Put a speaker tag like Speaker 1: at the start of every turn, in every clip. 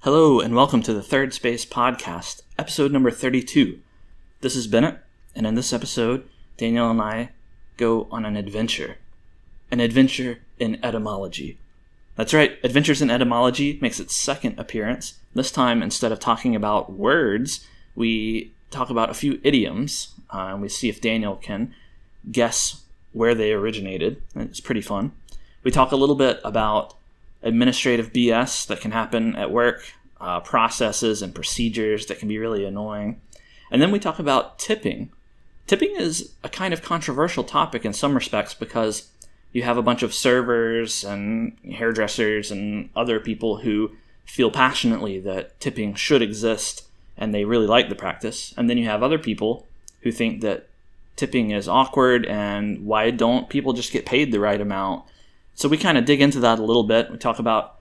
Speaker 1: Hello and welcome to the Third Space Podcast, episode number 32. This is Bennett, and in this episode, Daniel and I go on an adventure. An adventure in etymology. That's right, Adventures in Etymology makes its second appearance. This time, instead of talking about words, we talk about a few idioms, and we see if Daniel can guess where they originated. It's pretty fun. We talk a little bit about administrative BS that can happen at work, processes and procedures that can be really annoying. And then we talk about tipping. Tipping is a kind of controversial topic in some respects because you have a bunch of servers and hairdressers and other people who feel passionately that tipping should exist and they really like the practice. And then you have other people who think that tipping is awkward and why don't people just get paid the right amount? So we kind of dig into that a little bit. We talk about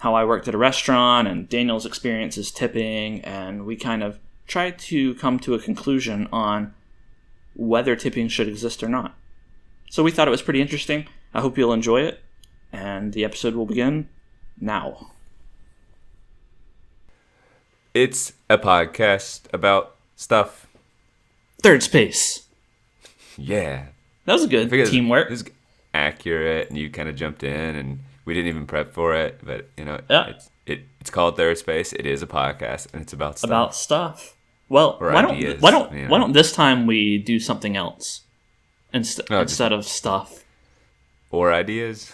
Speaker 1: how I worked at a restaurant and Daniel's experiences tipping, and we kind of try to come to a conclusion on whether tipping should exist or not. So we thought it was pretty interesting. I hope you'll enjoy it, and the episode will begin now.
Speaker 2: It's a podcast about stuff.
Speaker 1: Third Space.
Speaker 2: Yeah.
Speaker 1: That was a good teamwork.
Speaker 2: It was accurate, and you kind of jumped in, and we didn't even prep for it, but it's called Third Space. It is a podcast, and it's about stuff.
Speaker 1: Well,
Speaker 2: or
Speaker 1: why
Speaker 2: ideas,
Speaker 1: don't this time we do something else instead of stuff
Speaker 2: or ideas?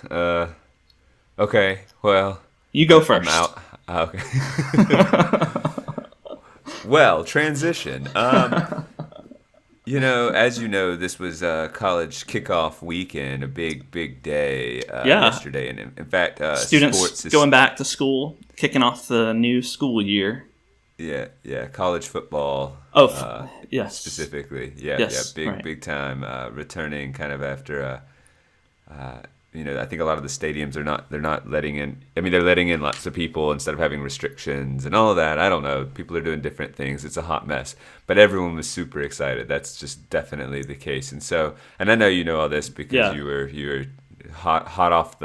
Speaker 2: Okay, well,
Speaker 1: you go first.
Speaker 2: I'm out. Okay. Well, transition. As you know, this was college kickoff weekend, a big day yesterday. And in fact,
Speaker 1: students
Speaker 2: sports is
Speaker 1: going back to school, kicking off the new school year.
Speaker 2: Yeah, college football.
Speaker 1: Yes.
Speaker 2: Specifically. Big time. Returning kind of after, I think a lot of the stadiums they're not letting in. I mean, they're letting in lots of people instead of having restrictions and all of that. I don't know. People are doing different things. It's a hot mess. But everyone was super excited. That's just definitely the case. And I know you know all this because you were hot off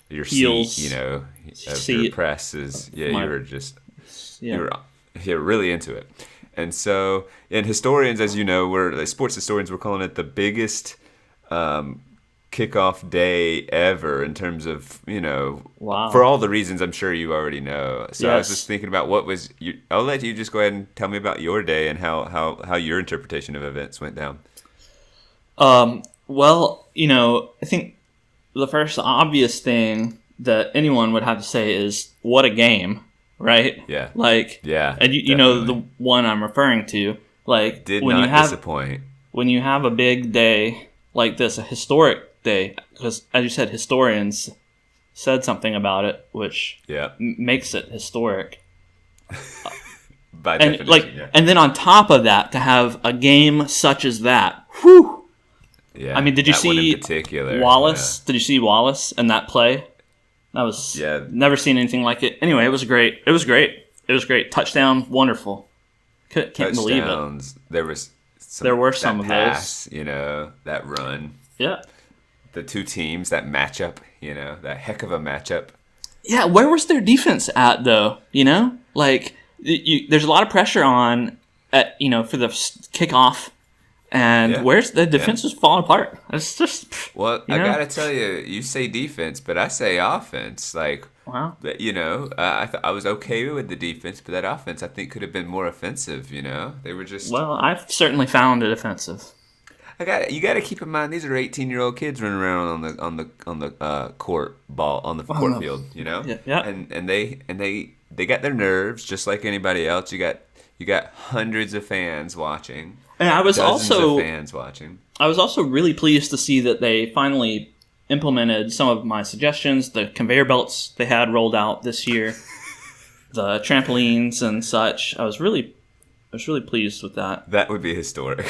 Speaker 2: your
Speaker 1: heels,
Speaker 2: seat, of your presses. Yeah, you were really into it. And so, historians, as you know, sports historians were calling it the biggest kickoff day ever in terms of,
Speaker 1: wow,
Speaker 2: for all the reasons I'm sure you already know. So yes. I was just thinking about I'll let you just go ahead and tell me about your day and how your interpretation of events went down.
Speaker 1: Well, I think the first obvious thing that anyone would have to say is, what a game, right?
Speaker 2: Yeah.
Speaker 1: And you know the one I'm referring to,
Speaker 2: disappoint.
Speaker 1: When you have a big day like this, a historic day, because as you said, historians said something about it, which makes it historic.
Speaker 2: By definition,
Speaker 1: and then on top of that, to have a game such as that, whew!
Speaker 2: Yeah.
Speaker 1: I mean, did you see Wallace?
Speaker 2: Yeah.
Speaker 1: Did you see Wallace in that play? That was never seen anything like it. Anyway, it was great. It was great. Touchdown, wonderful. Can't believe it.
Speaker 2: There were
Speaker 1: some of
Speaker 2: those. That run.
Speaker 1: Yeah.
Speaker 2: The two teams, that matchup, that heck of a matchup.
Speaker 1: Yeah, where was their defense at, though? There's a lot of pressure on, for the kickoff, and where's the defense was falling apart. It's just,
Speaker 2: I gotta tell you, you say defense, but I say offense.
Speaker 1: Wow.
Speaker 2: I was okay with the defense, but that offense I think could have been more offensive. They were just.
Speaker 1: Well, I've certainly found it offensive.
Speaker 2: You got to keep in mind these are 18-year-old kids running around on the court field,
Speaker 1: Yeah.
Speaker 2: And they got their nerves just like anybody else. You got hundreds of fans watching.
Speaker 1: And I was also really pleased to see that they finally implemented some of my suggestions. The conveyor belts they had rolled out this year, the trampolines and such. I was really pleased with that.
Speaker 2: That would be historic.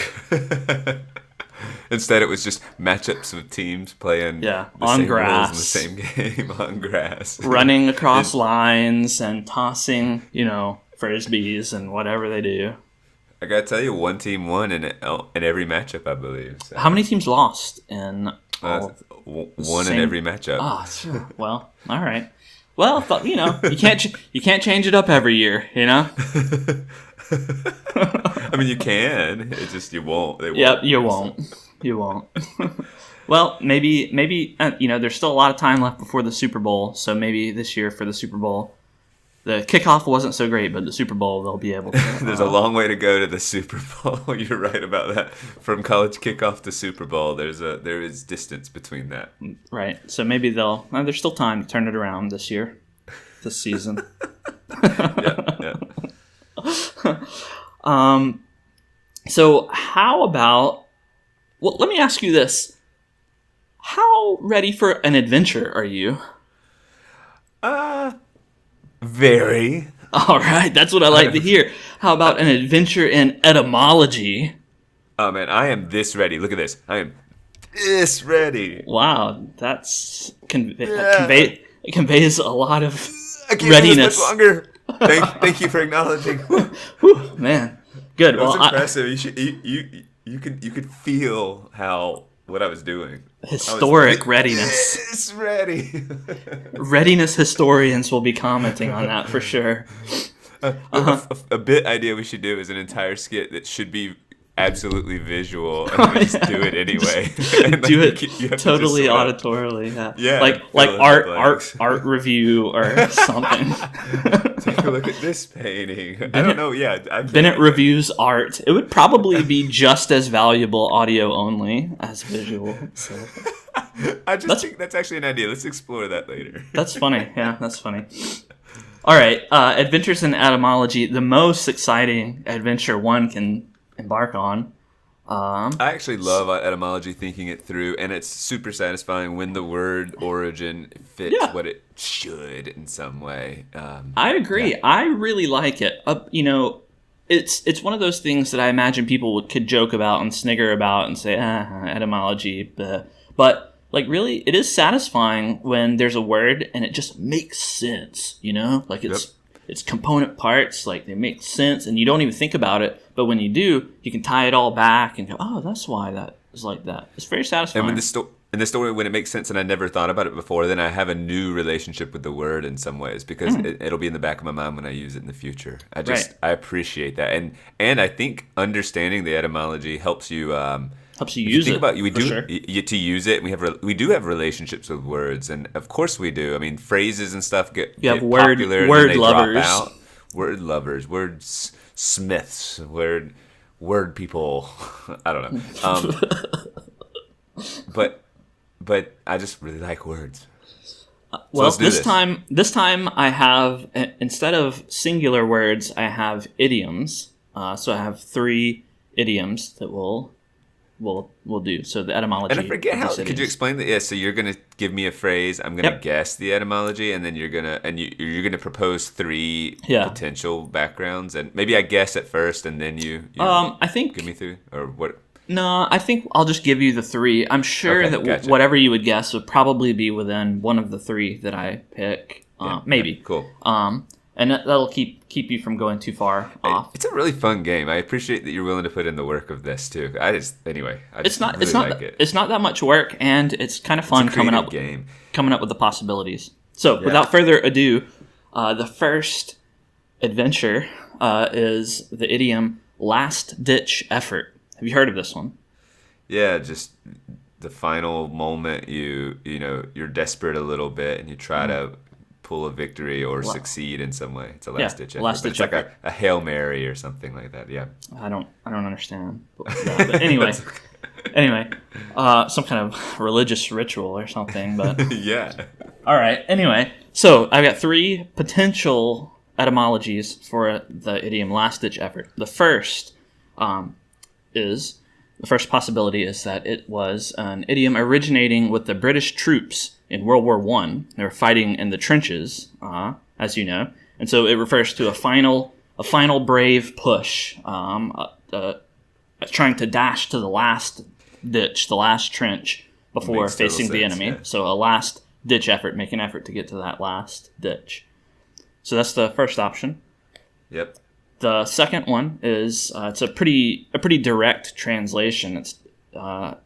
Speaker 2: Instead, it was just matchups with teams playing
Speaker 1: on grass
Speaker 2: in the same game on grass,
Speaker 1: running across lines and tossing, frisbees and whatever they do.
Speaker 2: I gotta tell you, one team won in every matchup, I believe. So.
Speaker 1: How many teams lost in
Speaker 2: one in every matchup?
Speaker 1: Sure. Well, all right. Well, you can't change it up every year,
Speaker 2: I mean, you can. It's just you won't.
Speaker 1: Yep, you won't. You won't. Well, maybe there's still a lot of time left before the Super Bowl, so maybe this year for the Super Bowl, the kickoff wasn't so great, but the Super Bowl they'll be able to.
Speaker 2: There's a long way to go to the Super Bowl. You're right about that. From college kickoff to Super Bowl, there is distance between that.
Speaker 1: Right. So maybe there's still time to turn it around this year, this season.
Speaker 2: Yeah.
Speaker 1: So how about? Well, let me ask you this. How ready for an adventure are you?
Speaker 2: Very.
Speaker 1: All right, that's what I like to hear. How about an adventure in etymology?
Speaker 2: Oh, man, I am this ready. Look at this. I am this ready.
Speaker 1: Wow, that's it conveys a lot of
Speaker 2: I can't
Speaker 1: readiness.
Speaker 2: Much longer. Thank you for acknowledging.
Speaker 1: Whew, man, good.
Speaker 2: That was impressive. You could feel what I was doing.
Speaker 1: Historic readiness.
Speaker 2: This ready.
Speaker 1: Readiness historians will be commenting on that for sure.
Speaker 2: A bit idea we should do is an entire skit that should be absolutely visual, and we just do it anyway.
Speaker 1: Do it totally auditorily. Yeah. Like art review or something.
Speaker 2: Take a look at this painting. I don't know. Yeah,
Speaker 1: Bennett reviews art. It would probably be just as valuable audio only as visual. So.
Speaker 2: I think that's actually an idea. Let's explore that later.
Speaker 1: That's funny. Yeah, that's funny. All right, adventures in etymology. The most exciting adventure one can embark on.
Speaker 2: I actually love etymology, thinking it through, and it's super satisfying when the word origin fits what it should in some way.
Speaker 1: I agree. Yeah. I really like it. It's one of those things that I imagine people could joke about and snigger about and say, etymology. But really, it is satisfying when there's a word and it just makes sense. Like it's component parts, like they make sense, and you don't even think about it. But when you do, you can tie it all back and go, oh, that's why that is like that. It's very satisfying.
Speaker 2: And in the story, when it makes sense and I never thought about it before, then I have a new relationship with the word in some ways, because it'll be in the back of my mind when I use it in the future. I appreciate that. And I think understanding the etymology helps you
Speaker 1: use it.
Speaker 2: To use it. We do have relationships with words, and of course we do. I mean, phrases and stuff get popular.
Speaker 1: Word lovers.
Speaker 2: Drop out. Word lovers. Words smiths. Word people. I don't know. But I just really like words.
Speaker 1: Well, this time I have, instead of singular words, I have idioms. So I have 3 idioms that we'll do. So the etymology.
Speaker 2: And I forget how. Could you explain that? Yeah. So you're gonna give me a phrase. I'm gonna guess the etymology, and then you're gonna propose 3 potential backgrounds, and maybe I guess at first, and then you
Speaker 1: I think
Speaker 2: give me 3 or what.
Speaker 1: No, I think I'll just give you the 3. I'm sure that whatever you would guess would probably be within one of the 3 that I pick. Maybe.
Speaker 2: Yeah, cool.
Speaker 1: And that'll keep you from going too far off.
Speaker 2: It's a really fun game. I appreciate that you're willing to put in the work of this too. It's not that much work, and it's kind of fun coming up with the possibilities. So without further ado, the first adventure is the idiom "last ditch effort." Have you heard of this one? Yeah, just the final moment. You're desperate a little bit, and you try to pull a victory or succeed in some way. It's a last-ditch effort. It's like a Hail Mary or something like that. Yeah.
Speaker 1: I don't understand. But anyway, some kind of religious ritual or something. But
Speaker 2: yeah.
Speaker 1: All right. Anyway, so I've got 3 potential etymologies for the idiom "last-ditch effort." The first possibility is that it was an idiom originating with the British troops in World War I. They were fighting in the trenches, as you know, and so it refers to a final brave push, trying to dash to the last ditch, the last trench before facing the enemy. Yeah. So a last ditch effort, make an effort to get to that last ditch. So that's the first option.
Speaker 2: Yep.
Speaker 1: The second one is it's a pretty direct translation. It's for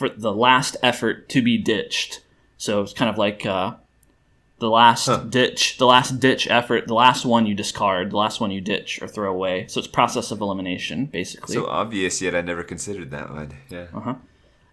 Speaker 1: the last effort to be ditched. So it's kind of like the last ditch effort, the last one you discard, the last one you ditch or throw away. So it's process of elimination, basically.
Speaker 2: So obvious, yet I never considered that one. Yeah.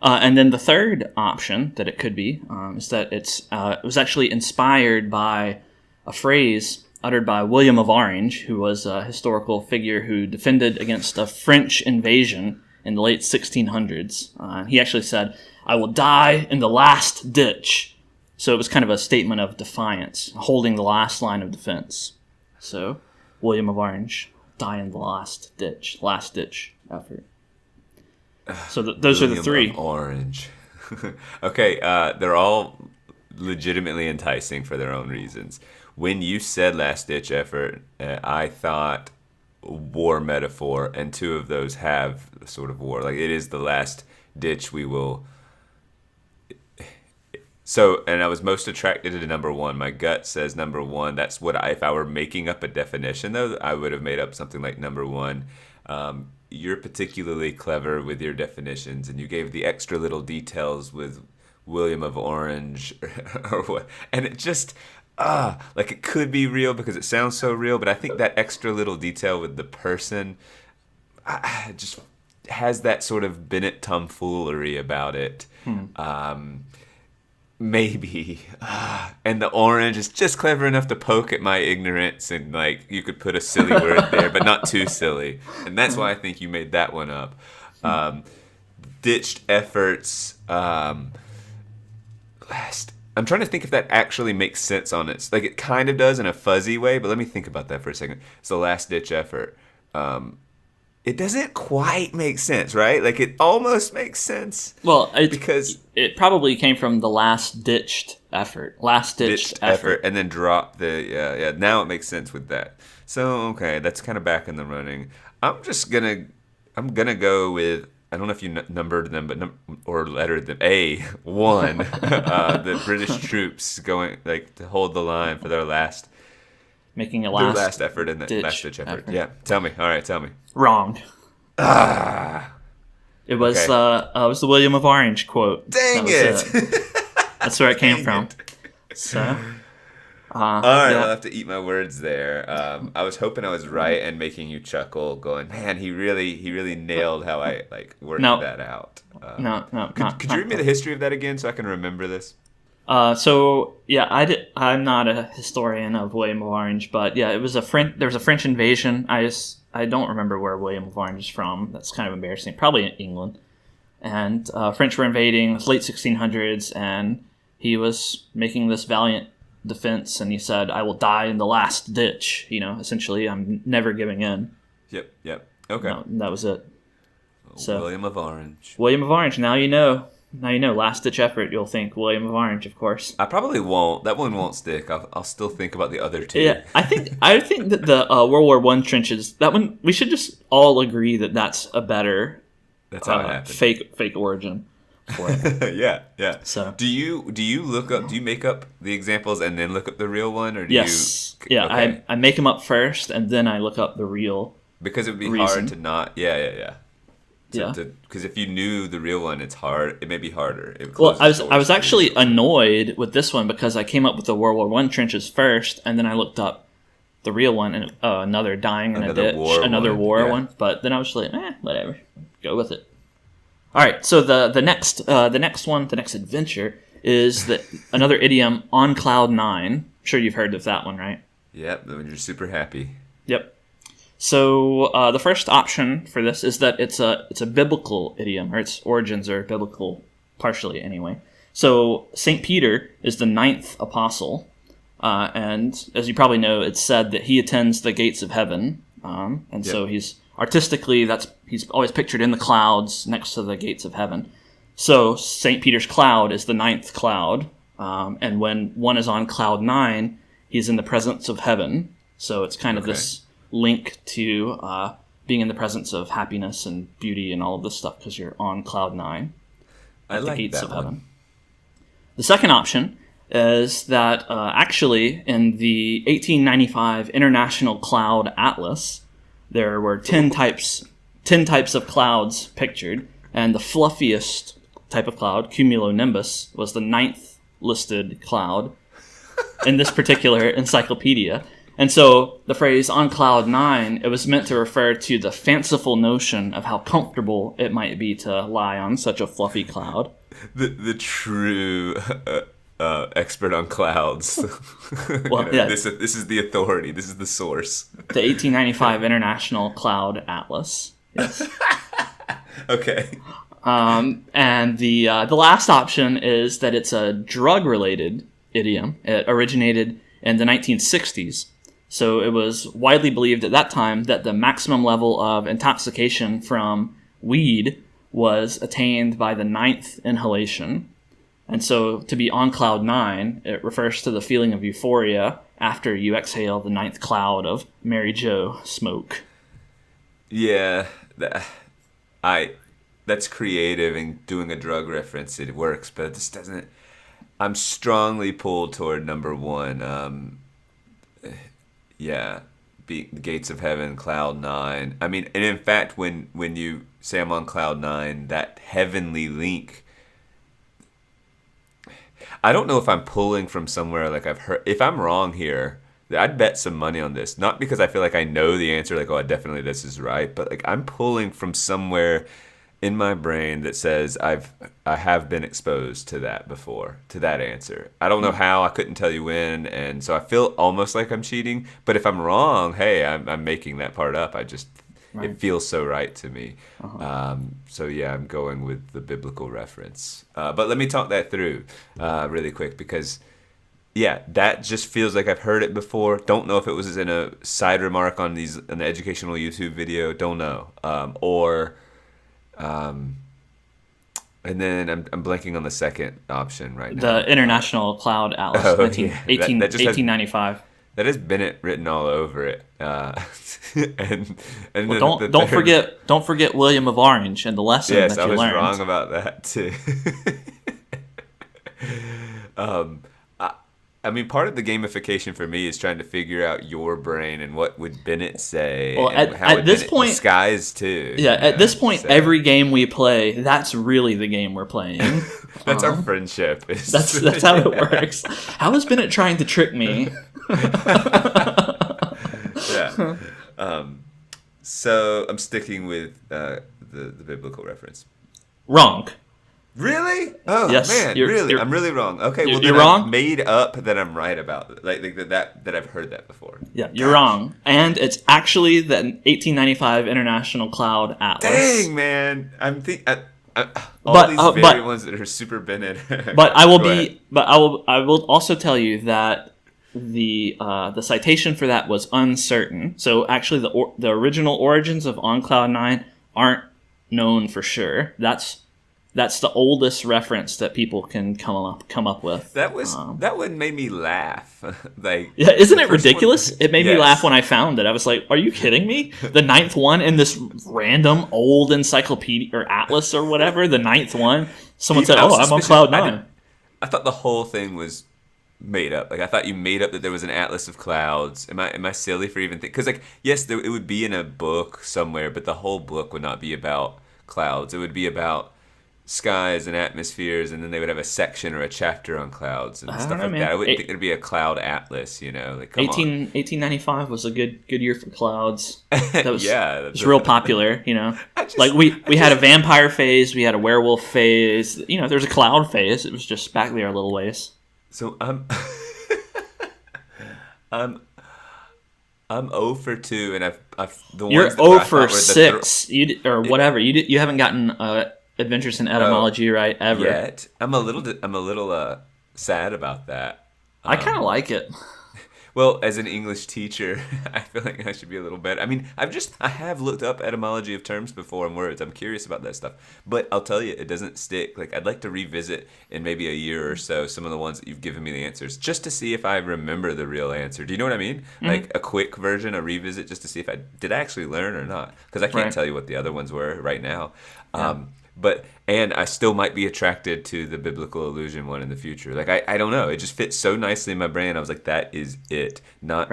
Speaker 1: And then the third option that it could be is that it was actually inspired by a phrase uttered by William of Orange, who was a historical figure who defended against a French invasion in the late 1600s. He actually said, "I will die in the last ditch." So it was kind of a statement of defiance, holding the last line of defense. So William of Orange, die in the last ditch effort. So those
Speaker 2: William
Speaker 1: are the three.
Speaker 2: Of Orange. Okay, they're all legitimately enticing for their own reasons. When you said last-ditch effort, I thought war metaphor, and two of those have sort of war. Like, it is the last ditch we will... So, and I was most attracted to number one. My gut says number one. That's what if I were making up a definition, though, I would have made up something like number one. You're particularly clever with your definitions, and you gave the extra little details with William of Orange or what. And it just, like it could be real because it sounds so real, but I think that extra little detail with the person just has that sort of Bennett tomfoolery about it. Maybe. And the orange is just clever enough to poke at my ignorance, and like you could put a silly word there, but not too silly. And that's why I think you made that one up. Ditched efforts. I'm trying to think if that actually makes sense on it. Like it kind of does in a fuzzy way, but let me think about that for a second. It's the last ditch effort. It doesn't quite make sense, right? Like it almost makes sense.
Speaker 1: Well, because it probably came from the last ditched effort. Last ditched effort.
Speaker 2: And then drop the yeah. Now it makes sense with that. So okay, that's kind of back in the running. I'm gonna go with, I don't know if you numbered them, but or lettered them. A1. The British troops going like to hold the line for their last.
Speaker 1: Making their
Speaker 2: last effort in the last ditch effort. Yeah, tell me. All right, tell me.
Speaker 1: Wrong. It was okay. It was the William of Orange quote.
Speaker 2: Dang it!
Speaker 1: That's where it came from. So,
Speaker 2: all right, yeah. I'll have to eat my words there. I was hoping I was right and making you chuckle, going, man, he really nailed how I like worked that out. Could you read me the history of that again so I can remember this?
Speaker 1: So yeah, I'm not a historian of William of Orange, but yeah, there was a French invasion. I don't remember where William of Orange is from. That's kind of embarrassing. Probably in England. And French were invading. It was late 1600s, and he was making this valiant defense, and he said, "I will die in the last ditch." Essentially, I'm never giving in.
Speaker 2: Yep. Okay.
Speaker 1: No, that was it. So
Speaker 2: William of Orange.
Speaker 1: William of Orange. Now you know. Last ditch effort. You'll think William of Orange, of course.
Speaker 2: I probably won't. That one won't stick. I'll still think about the other two.
Speaker 1: Yeah, I think that the World War I trenches. That one we should just all agree that that's a better.
Speaker 2: That's how it happened.
Speaker 1: Fake origin for it.
Speaker 2: Yeah.
Speaker 1: So
Speaker 2: do you look up? Do you make up the examples and then look up the real one, or do
Speaker 1: yes.
Speaker 2: you?
Speaker 1: Yeah,
Speaker 2: okay.
Speaker 1: I make them up first and then I look up the real.
Speaker 2: Because it would be
Speaker 1: reason.
Speaker 2: hard to not. Yeah. Because if you knew the real one, it's hard. It may be harder.
Speaker 1: Well, I was actually annoyed with this one because I came up with the World War I trenches first, and then I looked up the real one and another dying in a ditch, another war one. But then I was like, whatever, go with it. All right, so the next adventure is another idiom, on cloud nine. I'm sure you've heard of that one, right?
Speaker 2: Yep, when you're super happy.
Speaker 1: Yep. So the first option for this is that it's a biblical idiom, or its origins are biblical, partially anyway. So St. Peter is the 9th apostle, and as you probably know, it's said that he attends the gates of heaven, so he's artistically he's always pictured in the clouds next to the gates of heaven. So St. Peter's cloud is the 9th cloud, and when one is on cloud 9, he's in the presence of heaven. So it's kind of this link to being in the presence of happiness and beauty and all of this stuff because you're on cloud 9 at the gates of heaven. The second option is that actually in the 1895 International Cloud Atlas, there were 10 types of clouds pictured, and the fluffiest type of cloud, cumulonimbus, was the 9th listed cloud. in this particular encyclopedia. And so the phrase on cloud nine, it was meant to refer to the fanciful notion of how comfortable it might be to lie on such a fluffy cloud.
Speaker 2: The true expert on clouds.
Speaker 1: Well, yeah.
Speaker 2: This is the authority. This is the source.
Speaker 1: The 1895 International Cloud Atlas. Yes.
Speaker 2: Okay.
Speaker 1: And the last option is that it's a drug-related idiom. It originated in the 1960s. So it was widely believed at that time that the maximum level of intoxication from weed was attained by the 9th inhalation. And so to be on cloud nine, it refers to the feeling of euphoria after you exhale the 9th cloud of Mary Jo smoke.
Speaker 2: Yeah, that's creative, and doing a drug reference, it works, but this doesn't. I'm strongly pulled toward number one. The gates of heaven, cloud nine. I mean, and in fact, when you say I'm on cloud nine, that heavenly link, I don't know if I'm pulling from somewhere like I've heard. If I'm wrong here, I'd bet some money on this. Not because I feel like I know the answer, like, oh, definitely this is right, but like I'm pulling from somewhere in my brain that says I have been exposed to that before, to that answer. I don't know how, I couldn't tell you when, and so I feel almost like I'm cheating. But if I'm wrong, hey, I'm making that part up. Right. It feels so right to me. So yeah, I'm going with the biblical reference. But let me talk that through really quick, because yeah, that just feels like I've heard it before. Don't know if it was in a side remark on an educational YouTube video. Don't know. And then I'm blanking on the second option right now.
Speaker 1: The International Cloud Atlas, 1895.
Speaker 2: That has Bennett written all over it. And
Speaker 1: well, don't forget William of Orange and the lesson that you learned. Yes, I was
Speaker 2: wrong about that too. I mean, part of the gamification for me is trying to figure out your brain and what would Bennett say.
Speaker 1: Well, at this point,
Speaker 2: disguise too.
Speaker 1: Yeah, at this point, every game we play, that's really the game we're playing.
Speaker 2: That's our friendship.
Speaker 1: That's how it works. How is Bennett trying to trick me?
Speaker 2: Yeah. So I'm sticking with the biblical reference.
Speaker 1: Wrong.
Speaker 2: Really? Oh
Speaker 1: yes,
Speaker 2: man, really? I'm really wrong. Okay, well
Speaker 1: you're
Speaker 2: then
Speaker 1: wrong?
Speaker 2: I've made up that I'm right about like that I've heard that before.
Speaker 1: Yeah, you're wrong. And it's actually the 1895 International Cloud Atlas.
Speaker 2: Dang, man. I'm all these very ones that are super Bennett.
Speaker 1: But I will also tell you that the citation for that was uncertain. So actually the original origins of On Cloud 9 aren't known for sure. That's the oldest reference that people can come up with.
Speaker 2: That one made me laugh.
Speaker 1: Yeah, isn't it ridiculous? It made me laugh when I found it. I was like, "Are you kidding me?" The 9th one in this random old encyclopedia or atlas or whatever. The 9th one. Someone said, "Oh, I'm on cloud 9."
Speaker 2: I thought the whole thing was made up. Like I thought you made up that there was an atlas of clouds. Am I silly for even thinking? Because like yes, it would be in a book somewhere, but the whole book would not be about clouds. It would be about skies and atmospheres, and then they would have a section or a chapter on clouds and stuff like that. I wouldn't think there'd be a cloud atlas, like
Speaker 1: 1895 was a good year for clouds. That was it was real popular, we had a vampire phase, we had a werewolf phase, there's a cloud phase. It was just back there a little ways.
Speaker 2: So I'm 0 for 2, and I've the
Speaker 1: you're
Speaker 2: ones that
Speaker 1: 0 for 6 or whatever. You haven't gotten Adventures in Etymology right ever
Speaker 2: yet. I'm a little sad about that.
Speaker 1: I kind of like it.
Speaker 2: Well, as an English teacher, I feel like I should be a little better. I mean, I have looked up etymology of terms before and words. I'm curious about that stuff. But I'll tell you, it doesn't stick. Like, I'd like to revisit in maybe a year or so some of the ones that you've given me the answers, just to see if I remember the real answer. Do you know what I mean? Mm-hmm. Like a quick version, a revisit, just to see if did I actually learn or not? Because I can't tell you what the other ones were right now. Yeah. And I still might be attracted to the biblical illusion one in the future. Like, I don't know. It just fits so nicely in my brain. I was like, that is it. Not.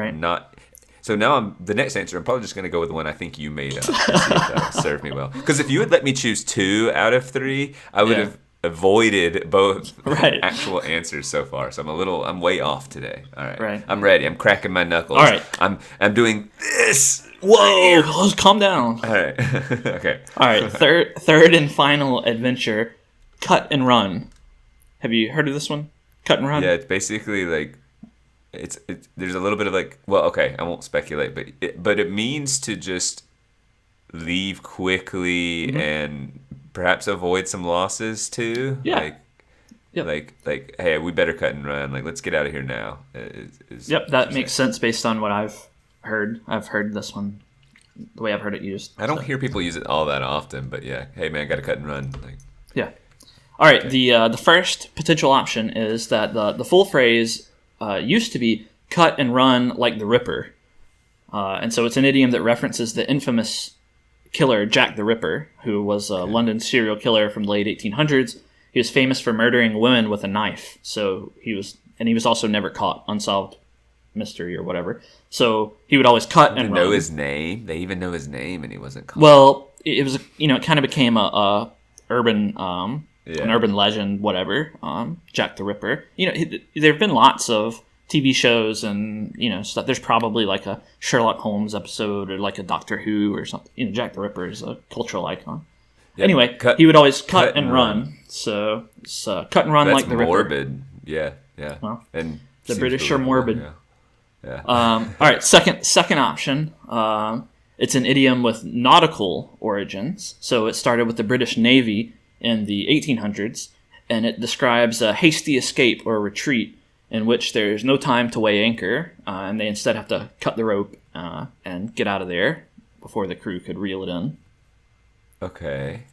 Speaker 2: So now the next answer, I'm probably just going to go with the one I think you made up. To see if that served me well. Because if you had let me choose 2 out of 3, I would have avoided both
Speaker 1: Right.
Speaker 2: actual answers so far, so I'm way off today. All right.
Speaker 1: Right.
Speaker 2: I'm ready. I'm cracking my knuckles.
Speaker 1: All right.
Speaker 2: I'm doing this.
Speaker 1: Whoa! Let's calm down.
Speaker 2: All right. Okay.
Speaker 1: All right. Third and final adventure, cut and run. Have you heard of this one? Cut and run.
Speaker 2: Yeah, it's basically like it's there's a little bit of like, well, okay, I won't speculate, but it means to just leave quickly and perhaps avoid some losses too.
Speaker 1: Yeah.
Speaker 2: Like, hey, we better cut and run. Like, let's get out of here now.
Speaker 1: Yep, that makes sense based on what I've heard. I've heard this one, the way I've heard it used.
Speaker 2: I don't hear people use it all that often, but yeah, hey man, got to cut and run. Like,
Speaker 1: yeah. All right. Okay. The first potential option is that the full phrase used to be "cut and run like the Ripper," and so it's an idiom that references the infamous killer Jack the Ripper, who was a London serial killer from the late 1800s. He was famous for murdering women with a knife. So he was also never caught, unsolved mystery or whatever. So he would always cut and run.
Speaker 2: Know his name? They even know his name, and he wasn't caught.
Speaker 1: Well, it was it kind of became a urban an urban legend, whatever. Jack the Ripper. There have been lots of TV shows and stuff. There's probably like a Sherlock Holmes episode or like a Doctor Who or something. Jack the Ripper is a cultural icon. Yep. Anyway, he would always cut and run. So it's cut and run like the Ripper.
Speaker 2: Morbid. Yeah.
Speaker 1: Well,
Speaker 2: and
Speaker 1: the British are morbid.
Speaker 2: Yeah.
Speaker 1: All right, second option. It's an idiom with nautical origins. So it started with the British Navy in the 1800s, and it describes a hasty escape or retreat in which there's no time to weigh anchor, and they instead have to cut the rope and get out of there before the crew could reel it in.
Speaker 2: Okay.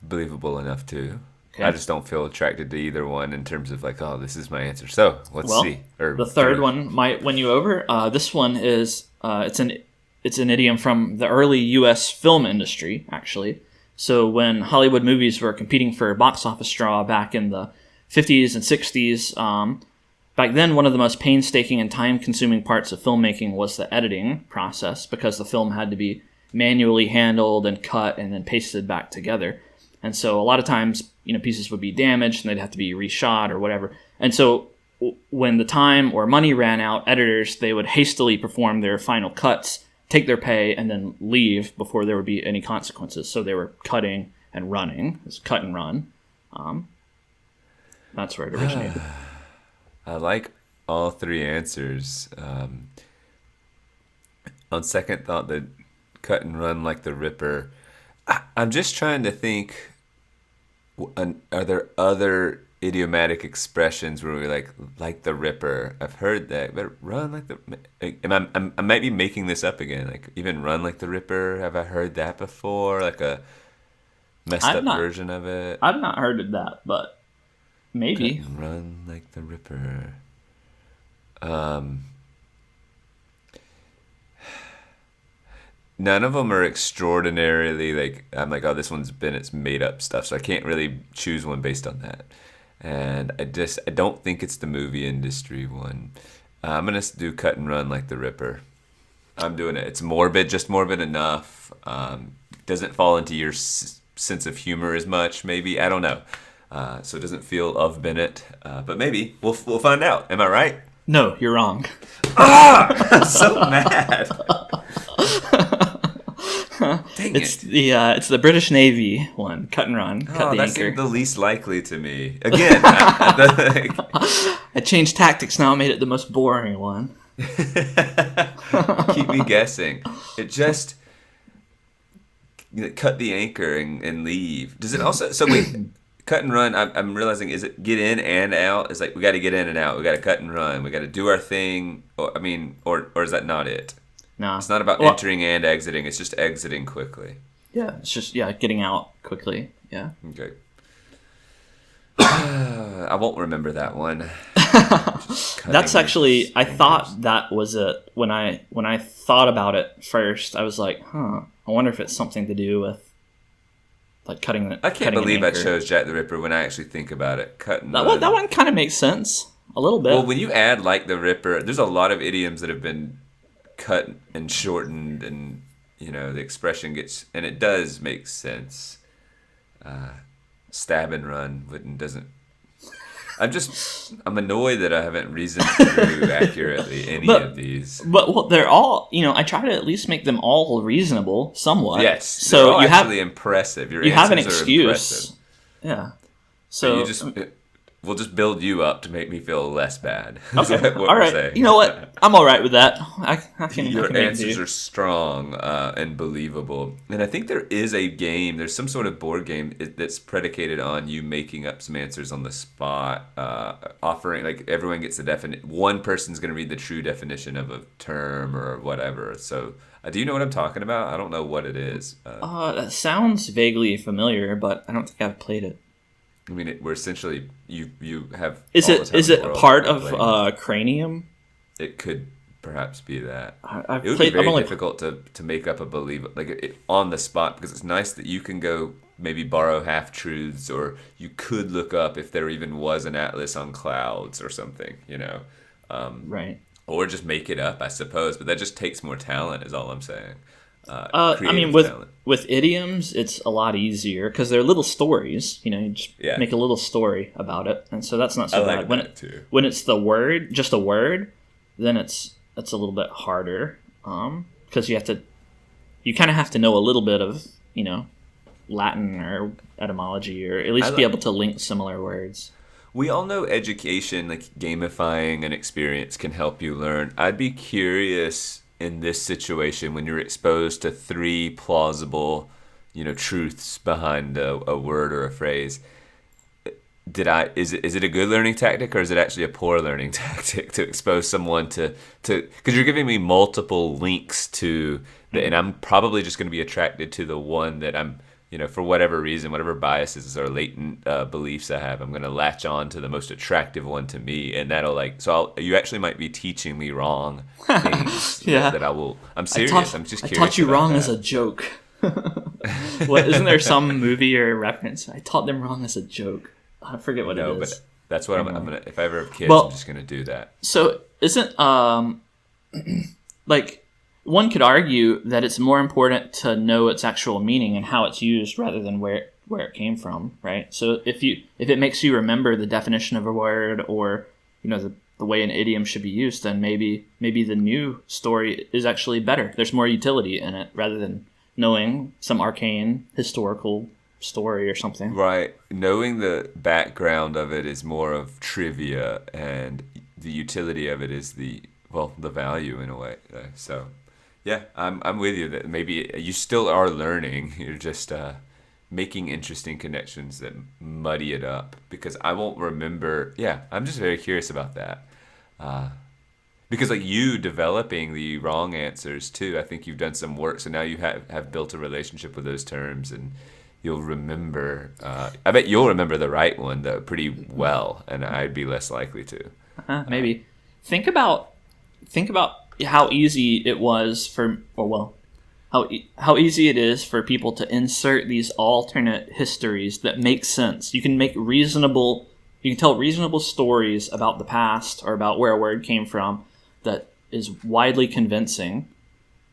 Speaker 2: Believable enough, too.
Speaker 1: Okay.
Speaker 2: I just don't feel attracted to either one in terms of like, oh, this is my answer. So, let's see.
Speaker 1: The third one might win you over. This one is, it's an idiom from the early U.S. film industry, actually. So when Hollywood movies were competing for box office draw back in the 50s and 60s, back then one of the most painstaking and time-consuming parts of filmmaking was the editing process, because the film had to be manually handled and cut and then pasted back together. And so a lot of times, pieces would be damaged and they'd have to be reshot or whatever. And so when the time or money ran out, editors, they would hastily perform their final cuts, take their pay, and then leave before there would be any consequences. So they were cutting and running. It's cut and run. That's where it originated.
Speaker 2: I like all three answers. On second thought, the cut and run like the Ripper. I'm just trying to think, are there other idiomatic expressions where we like the Ripper? I've heard that, but run like the... I might be making this up again. Like, even run like the Ripper, have I heard that before? Like a messed up version of it?
Speaker 1: I've not heard of that, but maybe.
Speaker 2: Cut and run like the Ripper. None of them are extraordinarily I'm like, oh, this one's Bennett's made up stuff, so I can't really choose one based on that. And I don't think it's the movie industry one. I'm gonna do cut and run like the Ripper. I'm doing it. It's morbid, just morbid enough. Doesn't fall into your sense of humor as much, maybe. I don't know. So it doesn't feel of Bennett, but maybe we'll find out. Am I right?
Speaker 1: No, you're wrong.
Speaker 2: I'm so mad. Dang
Speaker 1: it's the British Navy one, cut and run, cut the
Speaker 2: that
Speaker 1: anchor.
Speaker 2: seemed the least likely to me. Again,
Speaker 1: I changed tactics now. I made it the most boring one.
Speaker 2: Keep me guessing. It just cut the anchor and leave. Does it also? So wait, cut and run. I'm realizing, is it get in and out? It's like we got to get in and out. We got to cut and run. We got to do our thing. Or is that not it?
Speaker 1: No,
Speaker 2: it's not about entering and exiting. It's just exiting quickly.
Speaker 1: Yeah, it's just getting out quickly. Yeah.
Speaker 2: Okay. I won't remember that one.
Speaker 1: That's actually, I thought that was it when I thought about it first. I was like, I wonder if it's something to do with like cutting the.
Speaker 2: I can't believe I chose Jack the Ripper when I actually think about it. Cutting
Speaker 1: that one kind of makes sense a little bit.
Speaker 2: Well, when you add like the Ripper, there's a lot of idioms that have been cut and shortened, and the expression gets, and it does make sense. stab and run doesn't. I'm annoyed that I haven't reasoned through accurately any of these.
Speaker 1: But they're all, I try to at least make them all reasonable somewhat.
Speaker 2: Yes.
Speaker 1: So
Speaker 2: they're all actually impressive.
Speaker 1: You have an excuse. Yeah. So
Speaker 2: we'll just build you up to make me feel less bad.
Speaker 1: Okay. All right. Saying. You know what? I'm all right with that.
Speaker 2: Your answers are strong and believable. And I think there is a game. There's some sort of board game that's predicated on you making up some answers on the spot, offering like everyone gets the definition. One person's going to read the true definition of a term or whatever. So, do you know what I'm talking about? I don't know what it is.
Speaker 1: That sounds vaguely familiar, but I don't think I've played it.
Speaker 2: I mean, we're essentially you have.
Speaker 1: Is it a part of Cranium?
Speaker 2: It could perhaps be that.
Speaker 1: It
Speaker 2: would be very difficult to make up a on the spot, because it's nice that you can go maybe borrow half truths, or you could look up if there even was an atlas on clouds or something,
Speaker 1: right?
Speaker 2: Or just make it up, I suppose. But that just takes more talent, is all I'm saying.
Speaker 1: I mean, with idioms, it's a lot easier because they're little stories. You just make a little story about it, and so that's not so bad. When it's just a word, then it's a little bit harder because you kind of have to know a little bit of Latin or etymology, or at least be able to link similar words.
Speaker 2: We all know education, like gamifying an experience, can help you learn. I'd be curious in this situation when you're exposed to 3 plausible, truths behind a word or a phrase. Is it a good learning tactic, or is it actually a poor learning tactic to expose someone to because you're giving me multiple links to and I'm probably just going to be attracted to the one that I'm, for whatever reason, whatever biases or latent beliefs I have, I'm going to latch on to the most attractive one to me, and that'll you actually might be teaching me wrong things. That I will. I'm serious. I'm just curious.
Speaker 1: I taught you wrong
Speaker 2: that.
Speaker 1: As a joke. Isn't there some movie or reference? I taught them wrong as a joke. I forget what it is.
Speaker 2: But that's what I'm gonna. If I ever have kids, I'm just gonna do that.
Speaker 1: So isn't one could argue that it's more important to know its actual meaning and how it's used rather than where it came from, right? So if it makes you remember the definition of a word, or the way an idiom should be used, then maybe the new story is actually better. There's more utility in it rather than knowing some arcane historical story or something.
Speaker 2: Right. Knowing the background of it is more of trivia, and the utility of it is the value in a way. So, yeah, I'm with you that maybe you still are learning. You're just making interesting connections that muddy it up, because I won't remember. Yeah, I'm just very curious about that. Because you developing the wrong answers too, I think you've done some work. So now you have built a relationship with those terms, and you'll remember. I bet you'll remember the right one though pretty well, and I'd be less likely to.
Speaker 1: Maybe think about how easy it was how easy it is for people to insert these alternate histories that make sense. You can tell reasonable stories about the past or about where a word came from that is widely convincing,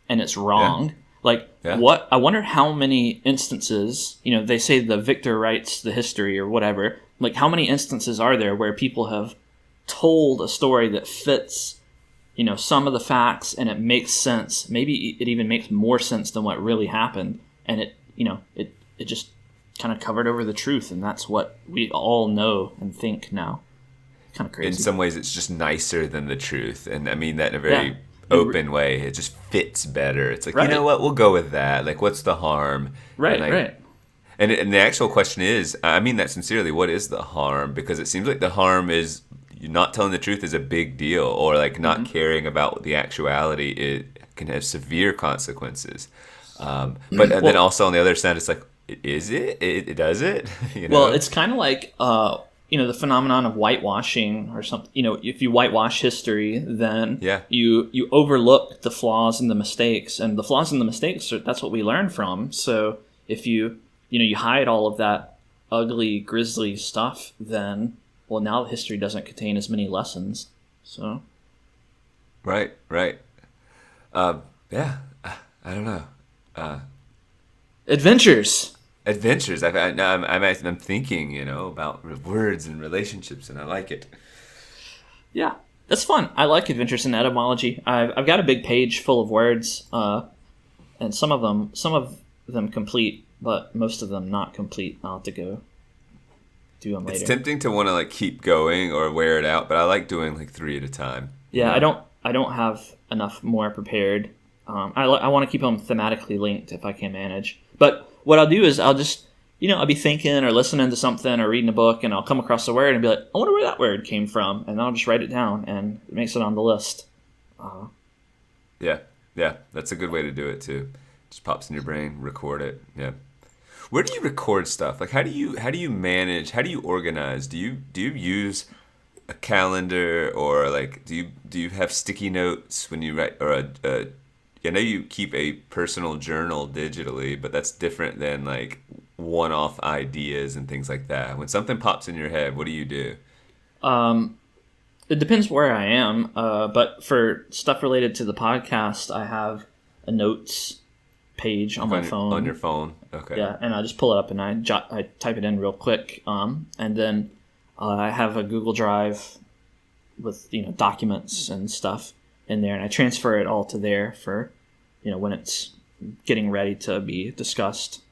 Speaker 1: and it's wrong. What I wonder how many instances, they say the victor writes the history or whatever. How many instances are there where people have told a story that fits, some of the facts, and it makes sense. Maybe it even makes more sense than what really happened, and it just kind of covered over the truth, and that's what we all know and think now. Kind of crazy.
Speaker 2: In some ways, it's just nicer than the truth, and I mean that in a very open way. It just fits better. It's like, right. You know what? We'll go with that. What's the harm?
Speaker 1: Right, right.
Speaker 2: And the actual question is, I mean that sincerely, what is the harm? Because it seems like the harm is not telling the truth is a big deal, or not caring about the actuality. It can have severe consequences. But then also on the other side, it's like, is it? It does it?
Speaker 1: Well, it's kind of like the phenomenon of whitewashing or something. If you whitewash history, then you overlook the flaws and the mistakes, and the flaws and the mistakes that's what we learn from. So if you hide all of that ugly, grisly stuff, then now history doesn't contain as many lessons. So
Speaker 2: right. I don't know.
Speaker 1: Adventures.
Speaker 2: Adventures. I'm thinking, about words and relationships, and I like it.
Speaker 1: Yeah, that's fun. I like adventures in etymology. I've got a big page full of words, and some of them complete, but most of them not complete. I'll have to go do them later.
Speaker 2: It's tempting to want to like keep going or wear it out, but I like doing like 3 at a time.
Speaker 1: Yeah, I don't have enough more prepared. I want to keep them thematically linked if I can manage. But what I'll do is I'll just, I'll be thinking or listening to something or reading a book, and I'll come across a word and be like, I wonder where that word came from, and I'll just write it down, and it makes it on the list.
Speaker 2: Yeah, that's a good way to do it too. Just pops in your brain, record it. Yeah. Where do you record stuff? Like, how do you manage? How do you organize? Do you use a calendar, or like do you have sticky notes when you write, or I know you keep a personal journal digitally, but that's different than like one-off ideas and things like that. When something pops in your head, what do you do?
Speaker 1: It depends where I am, but for stuff related to the podcast, I have a notes page on my phone.
Speaker 2: On your phone, okay.
Speaker 1: Yeah, and I just pull it up and I type it in real quick, and then I have a Google Drive with documents and stuff in there, and I transfer it all to there for when it's getting ready to be discussed.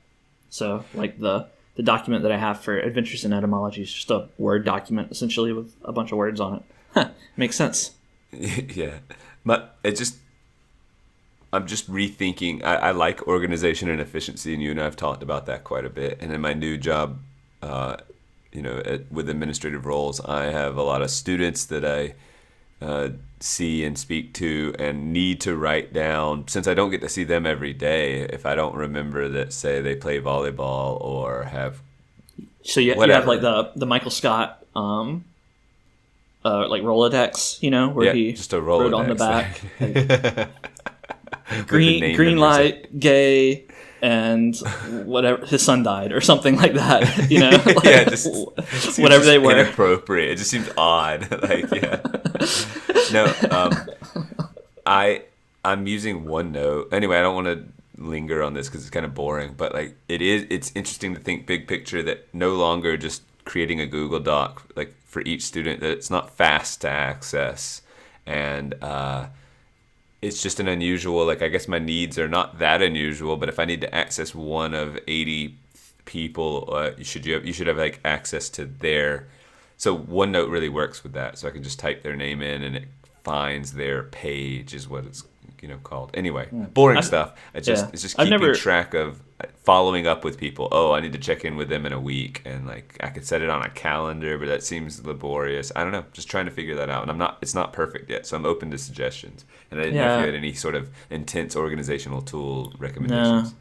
Speaker 1: So like the document that I have for Adventures in Etymology is just a Word document essentially with a bunch of words on it. Makes sense.
Speaker 2: Yeah, but I'm just rethinking. I like organization and efficiency, and you and I have talked about that quite a bit. And in my new job, with administrative roles, I have a lot of students that I see and speak to and need to write down. Since I don't get to see them every day, if I don't remember that, say they play volleyball or have.
Speaker 1: So you have like the Michael Scott like Rolodex, where he
Speaker 2: just a Rolodex
Speaker 1: wrote on the back. Green light, gay, and whatever, his son died or something like that. Like,
Speaker 2: yeah, just
Speaker 1: whatever they were.
Speaker 2: Inappropriate. It just seems odd. Like, yeah. No, I'm using OneNote. Anyway, I don't want to linger on this because it's kind of boring, but like it's interesting to think big picture, that no longer just creating a Google Doc like for each student, that it's not fast to access, and it's just an unusual, like, I guess my needs are not that unusual, but if I need to access one of 80 people, you should have like access to their. So OneNote really works with that. So I can just type their name in and it finds their page, is what it's called. Anyway, boring stuff. It's just keeping track of following up with people. Oh, I need to check in with them in a week, and like I could set it on a calendar, but that seems laborious. I don't know. Just trying to figure that out, and it's not perfect yet, so I'm open to suggestions. And I didn't know if you had any sort of intense organizational tool recommendations.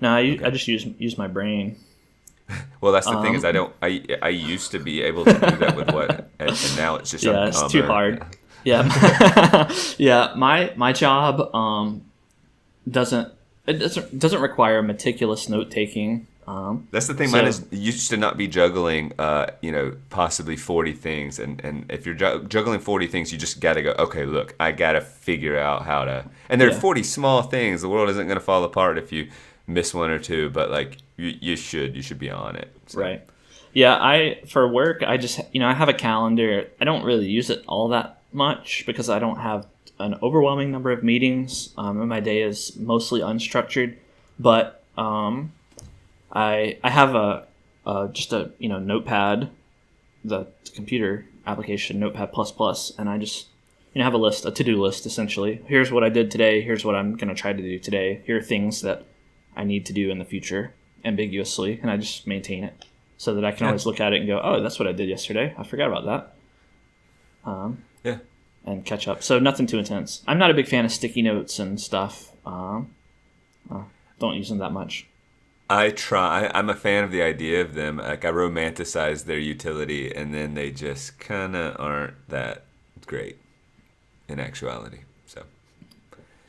Speaker 1: No, I just use my brain.
Speaker 2: Well, that's the thing is I used to be able to do that with and now it's just
Speaker 1: it's too hard. Yeah. Yeah, my job doesn't require meticulous note taking.
Speaker 2: That's the thing. Mine is, you used to not be juggling possibly 40 things, and if you're juggling 40 things, you just gotta go, okay, look, I gotta figure out how to, and there are 40 small things. The world isn't gonna fall apart if you miss one or two, but like you should be on it. So.
Speaker 1: Right. Yeah, for work, I just I have a calendar. I don't really use it all that much because I don't have an overwhelming number of meetings, and my day is mostly unstructured. But I have just a Notepad, the computer application Notepad++, and I just have a to-do list essentially. Here's what I did today. Here's what I'm going to try to do today. Here are things that I need to do in the future, ambiguously, and I just maintain it so that I can always look at it and go, oh, that's what I did yesterday. I forgot about that. And catch up. So nothing too intense. I'm not a big fan of sticky notes and stuff. Don't use them that much.
Speaker 2: I try. I'm a fan of the idea of them. Like, I romanticize their utility, and then they just kind of aren't that great in actuality. So,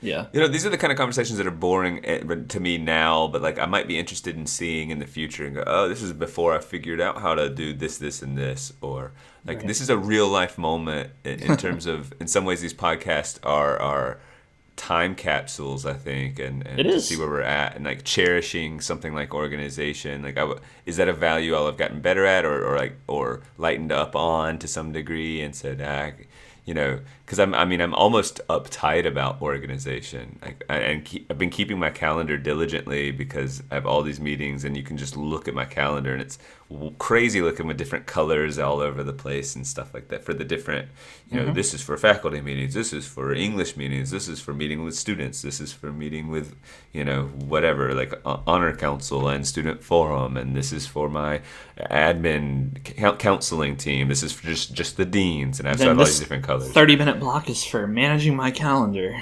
Speaker 1: yeah.
Speaker 2: These are the kind of conversations that are boring to me now, but like I might be interested in seeing in the future and go, oh, this is before I figured out how to do this, this, and this, or like this is a real life moment in terms of, in some ways, these podcasts are time capsules, I think, and
Speaker 1: it
Speaker 2: to
Speaker 1: is.
Speaker 2: see where we're at, and like cherishing something like organization. Like, is that a value I'll have gotten better at, or lightened up on to some degree, and said, because I'm almost uptight about organization. Like, I've been keeping my calendar diligently because I have all these meetings, and you can just look at my calendar, and it's crazy looking with different colors all over the place and stuff like that for the different, this is for faculty meetings, this is for English meetings, this is for meeting with students, this is for meeting with, whatever, like honor council and student forum, and this is for my admin counseling team, this is for just the deans, and I have all these different colors.
Speaker 1: 30-minute block is for managing my calendar.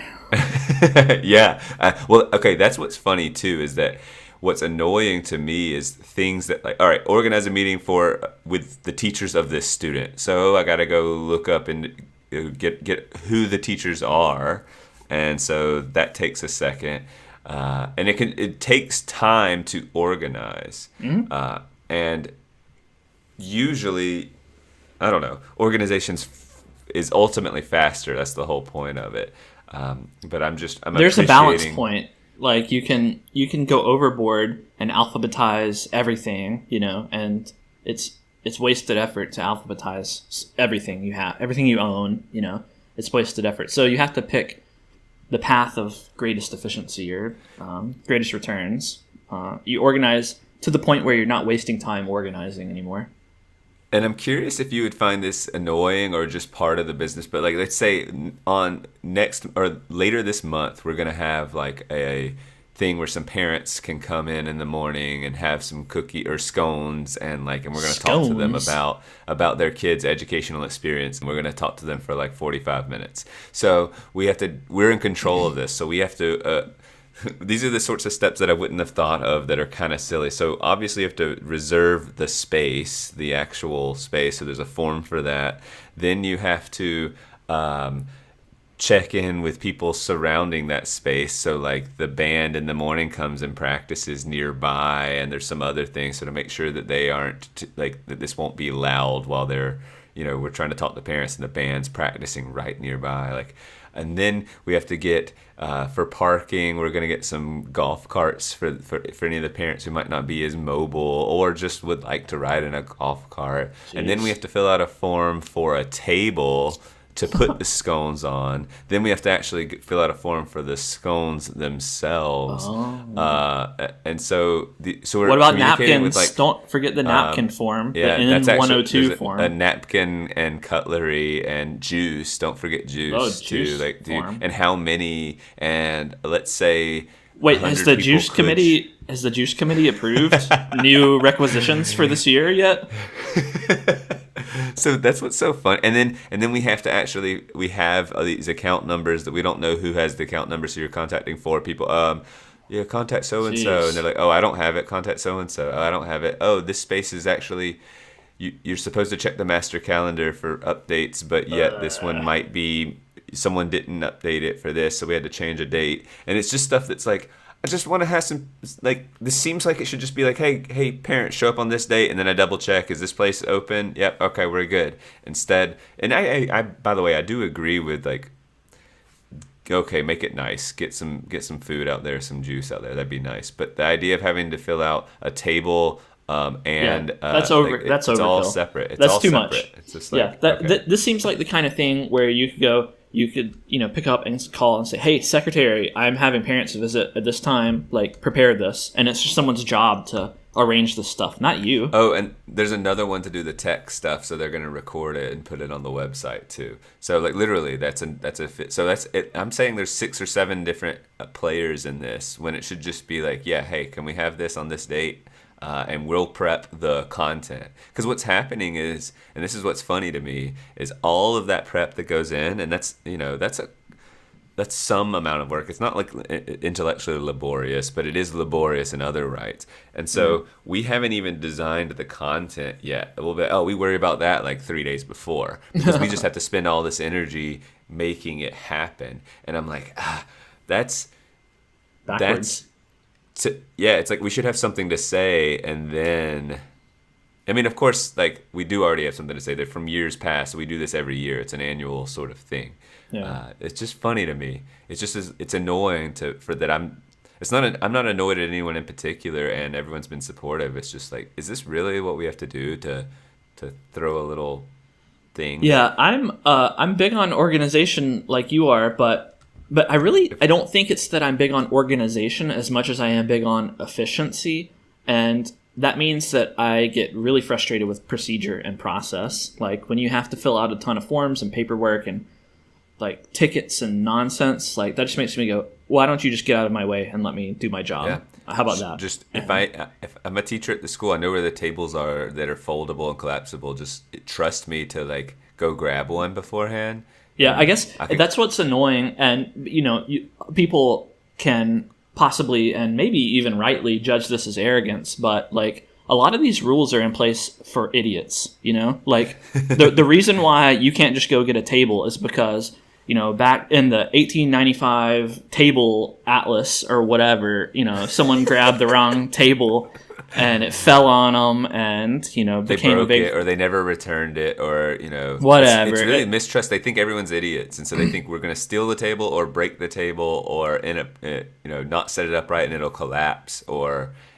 Speaker 2: Yeah. Well, okay, that's what's funny too, is that what's annoying to me is things that, like, all right, organize a meeting with the teachers of this student. So I got to go look up and get who the teachers are, and so that takes a second, and it takes time to organize, and usually, I don't know, organizations is ultimately faster. That's the whole point of it. But there's
Speaker 1: a balance point. Like you can go overboard and alphabetize everything, and it's wasted effort to alphabetize everything you own, it's wasted effort. So you have to pick the path of greatest efficiency or greatest returns. You organize to the point where you're not wasting time organizing anymore.
Speaker 2: And I'm curious if you would find this annoying or just part of the business, but like, let's say on next or later this month, we're going to have like a thing where some parents can come in the morning and have some cookie or scones, and we're going to talk to them about their kids' educational experience. And we're going to talk to them for like 45 minutes. So we're in control of this. So we have to, these are the sorts of steps that I wouldn't have thought of that are kind of silly. So obviously you have to reserve the space, the actual space. So there's a form for that. Then you have to check in with people surrounding that space. So like the band in the morning comes and practices nearby, and there's some other things. So to make sure that they aren't that this won't be loud while they're, we're trying to talk to parents and the band's practicing right nearby. And then we have to get, for parking, we're going to get some golf carts for any of the parents who might not be as mobile or just would like to ride in a golf cart. Jeez. And then we have to fill out a form for a table to put the scones on. Then we have to actually fill out a form for the scones themselves. And so we're
Speaker 1: what about
Speaker 2: napkins?
Speaker 1: With Don't forget the napkin form.
Speaker 2: Yeah,
Speaker 1: the
Speaker 2: that's actually
Speaker 1: N102 form.
Speaker 2: A napkin and cutlery and juice. Don't forget juice too. And how many? And let's say.
Speaker 1: Wait, has the juice committee approved new requisitions for this year yet?
Speaker 2: So that's what's so fun. And then we have to we have these account numbers that we don't know who has the account number, so you're contacting 4 people. Contact so-and-so. And they're like, oh, I don't have it. Contact so-and-so. Oh, I don't have it. Oh, this space is actually, you're supposed to check the master calendar for updates, but yet this one might be, someone didn't update it for this, so we had to change a date. And it's just stuff that's like, I just want to have some, this seems like it should just be like, hey, parents, show up on this date, and then I double check, is this place open? Yep, okay, we're good. Instead, and I by the way, I do agree with okay, make it nice, get some food out there, some juice out there, that'd be nice. But the idea of having to fill out a table,
Speaker 1: that's over. That's
Speaker 2: it's
Speaker 1: overkill.
Speaker 2: all separate.
Speaker 1: That's too much.
Speaker 2: It's just
Speaker 1: this seems like the kind of thing where you could pick up and call and say, hey, secretary, I'm having parents visit at this time, prepare this. And it's just someone's job to arrange this stuff, not you.
Speaker 2: Oh, and there's another one to do the tech stuff, so they're going to record it and put it on the website too. So literally that's a fit. So that's it. I'm saying there's 6 or 7 different players in this, when it should just be hey, can we have this on this date? And we'll prep the content. Because what's happening is, and this is what's funny to me, is all of that prep that goes in, and that's some amount of work. It's not intellectually laborious, but it is laborious in other rights. And so we haven't even designed the content yet. We worry about that 3 days before, because we just have to spend all this energy making it happen. And I'm like, that's
Speaker 1: backwards.
Speaker 2: It's we should have something to say, and then I mean, of course, like we do already have something to say that from years past. We do this every year. It's an annual sort of thing.
Speaker 1: Yeah.
Speaker 2: It's just funny to me. It's just it's annoying for that I'm. It's not. I'm not annoyed at anyone in particular, and everyone's been supportive. It's just like, is this really what we have to do to throw a little thing?
Speaker 1: Yeah, I'm big on organization like you are, but I don't think it's that I'm big on organization as much as I am big on efficiency, and that means that I get really frustrated with procedure and process. Like when you have to fill out a ton of forms and paperwork and like tickets and nonsense, like that just makes me go, why don't you just get out of my way and let me do my job?
Speaker 2: Yeah.
Speaker 1: How about that?
Speaker 2: Just if I'm a teacher at the school, I know where the tables are that are foldable and collapsible. Just trust me to like go grab one beforehand.
Speaker 1: Yeah, I guess that's what's annoying, and people can possibly and maybe even rightly judge this as arrogance, but like a lot of these rules are in place for idiots. Like the reason why you can't just go get a table is because back in the 1895 table atlas or whatever, someone grabbed the wrong table and it fell on them and, became a big...
Speaker 2: it, or they never returned it, or,
Speaker 1: whatever.
Speaker 2: It's really mistrust. They think everyone's idiots. And so they think we're going to steal the table or break the table or, not set it up right and it'll collapse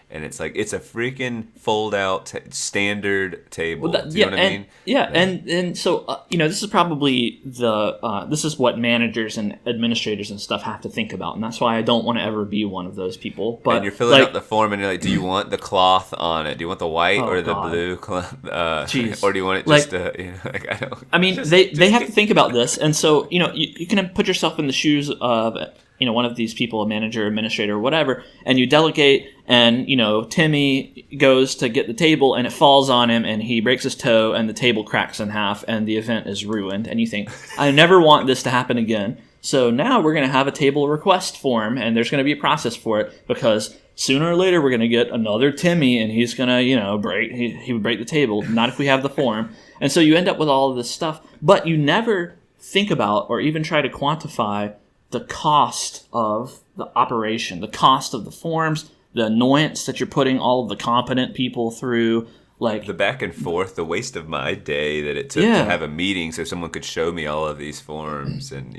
Speaker 2: and it's like, it's a freaking fold-out standard table. Do you know what I mean?
Speaker 1: Yeah, and so, this is probably this is what managers and administrators and stuff have to think about, and that's why I don't want to ever be one of those people. But
Speaker 2: and you're filling out the form, and you're like, do you want the cloth on it? Do you want the white or the blue cloth? Or do you want it just I don't... I
Speaker 1: mean, they have to think about this, and so, you can put yourself in the shoes of... one of these people, a manager, administrator, whatever, and you delegate, and, Timmy goes to get the table, and it falls on him, and he breaks his toe, and the table cracks in half, and the event is ruined. And you think, I never want this to happen again. So now we're going to have a table request form, and there's going to be a process for it, because sooner or later we're going to get another Timmy, and he's going to, he would break the table, not if we have the form. And so you end up with all of this stuff, but you never think about or even try to quantify the cost of the operation, the cost of the forms, the annoyance that you're putting all of the competent people through, like
Speaker 2: the back and forth, the waste of my day that it took to have a meeting so someone could show me all of these forms, and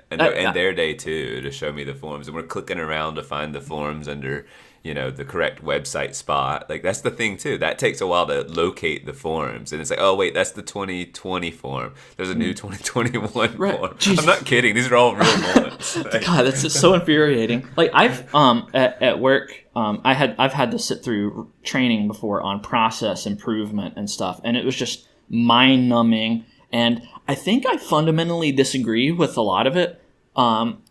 Speaker 2: and their day too to show me the forms, and we're clicking around to find the forms under the correct website spot. Like that's the thing too. That takes a while to locate the forms, and it's like, oh wait, that's the 2020 form. There's a new 2021 form. Jeez. I'm not kidding. These are all real moments.
Speaker 1: God, that's just so infuriating. Like I've at work, I've had to sit through training before on process improvement and stuff, and it was just mind numbing. And I think I fundamentally disagree with a lot of it,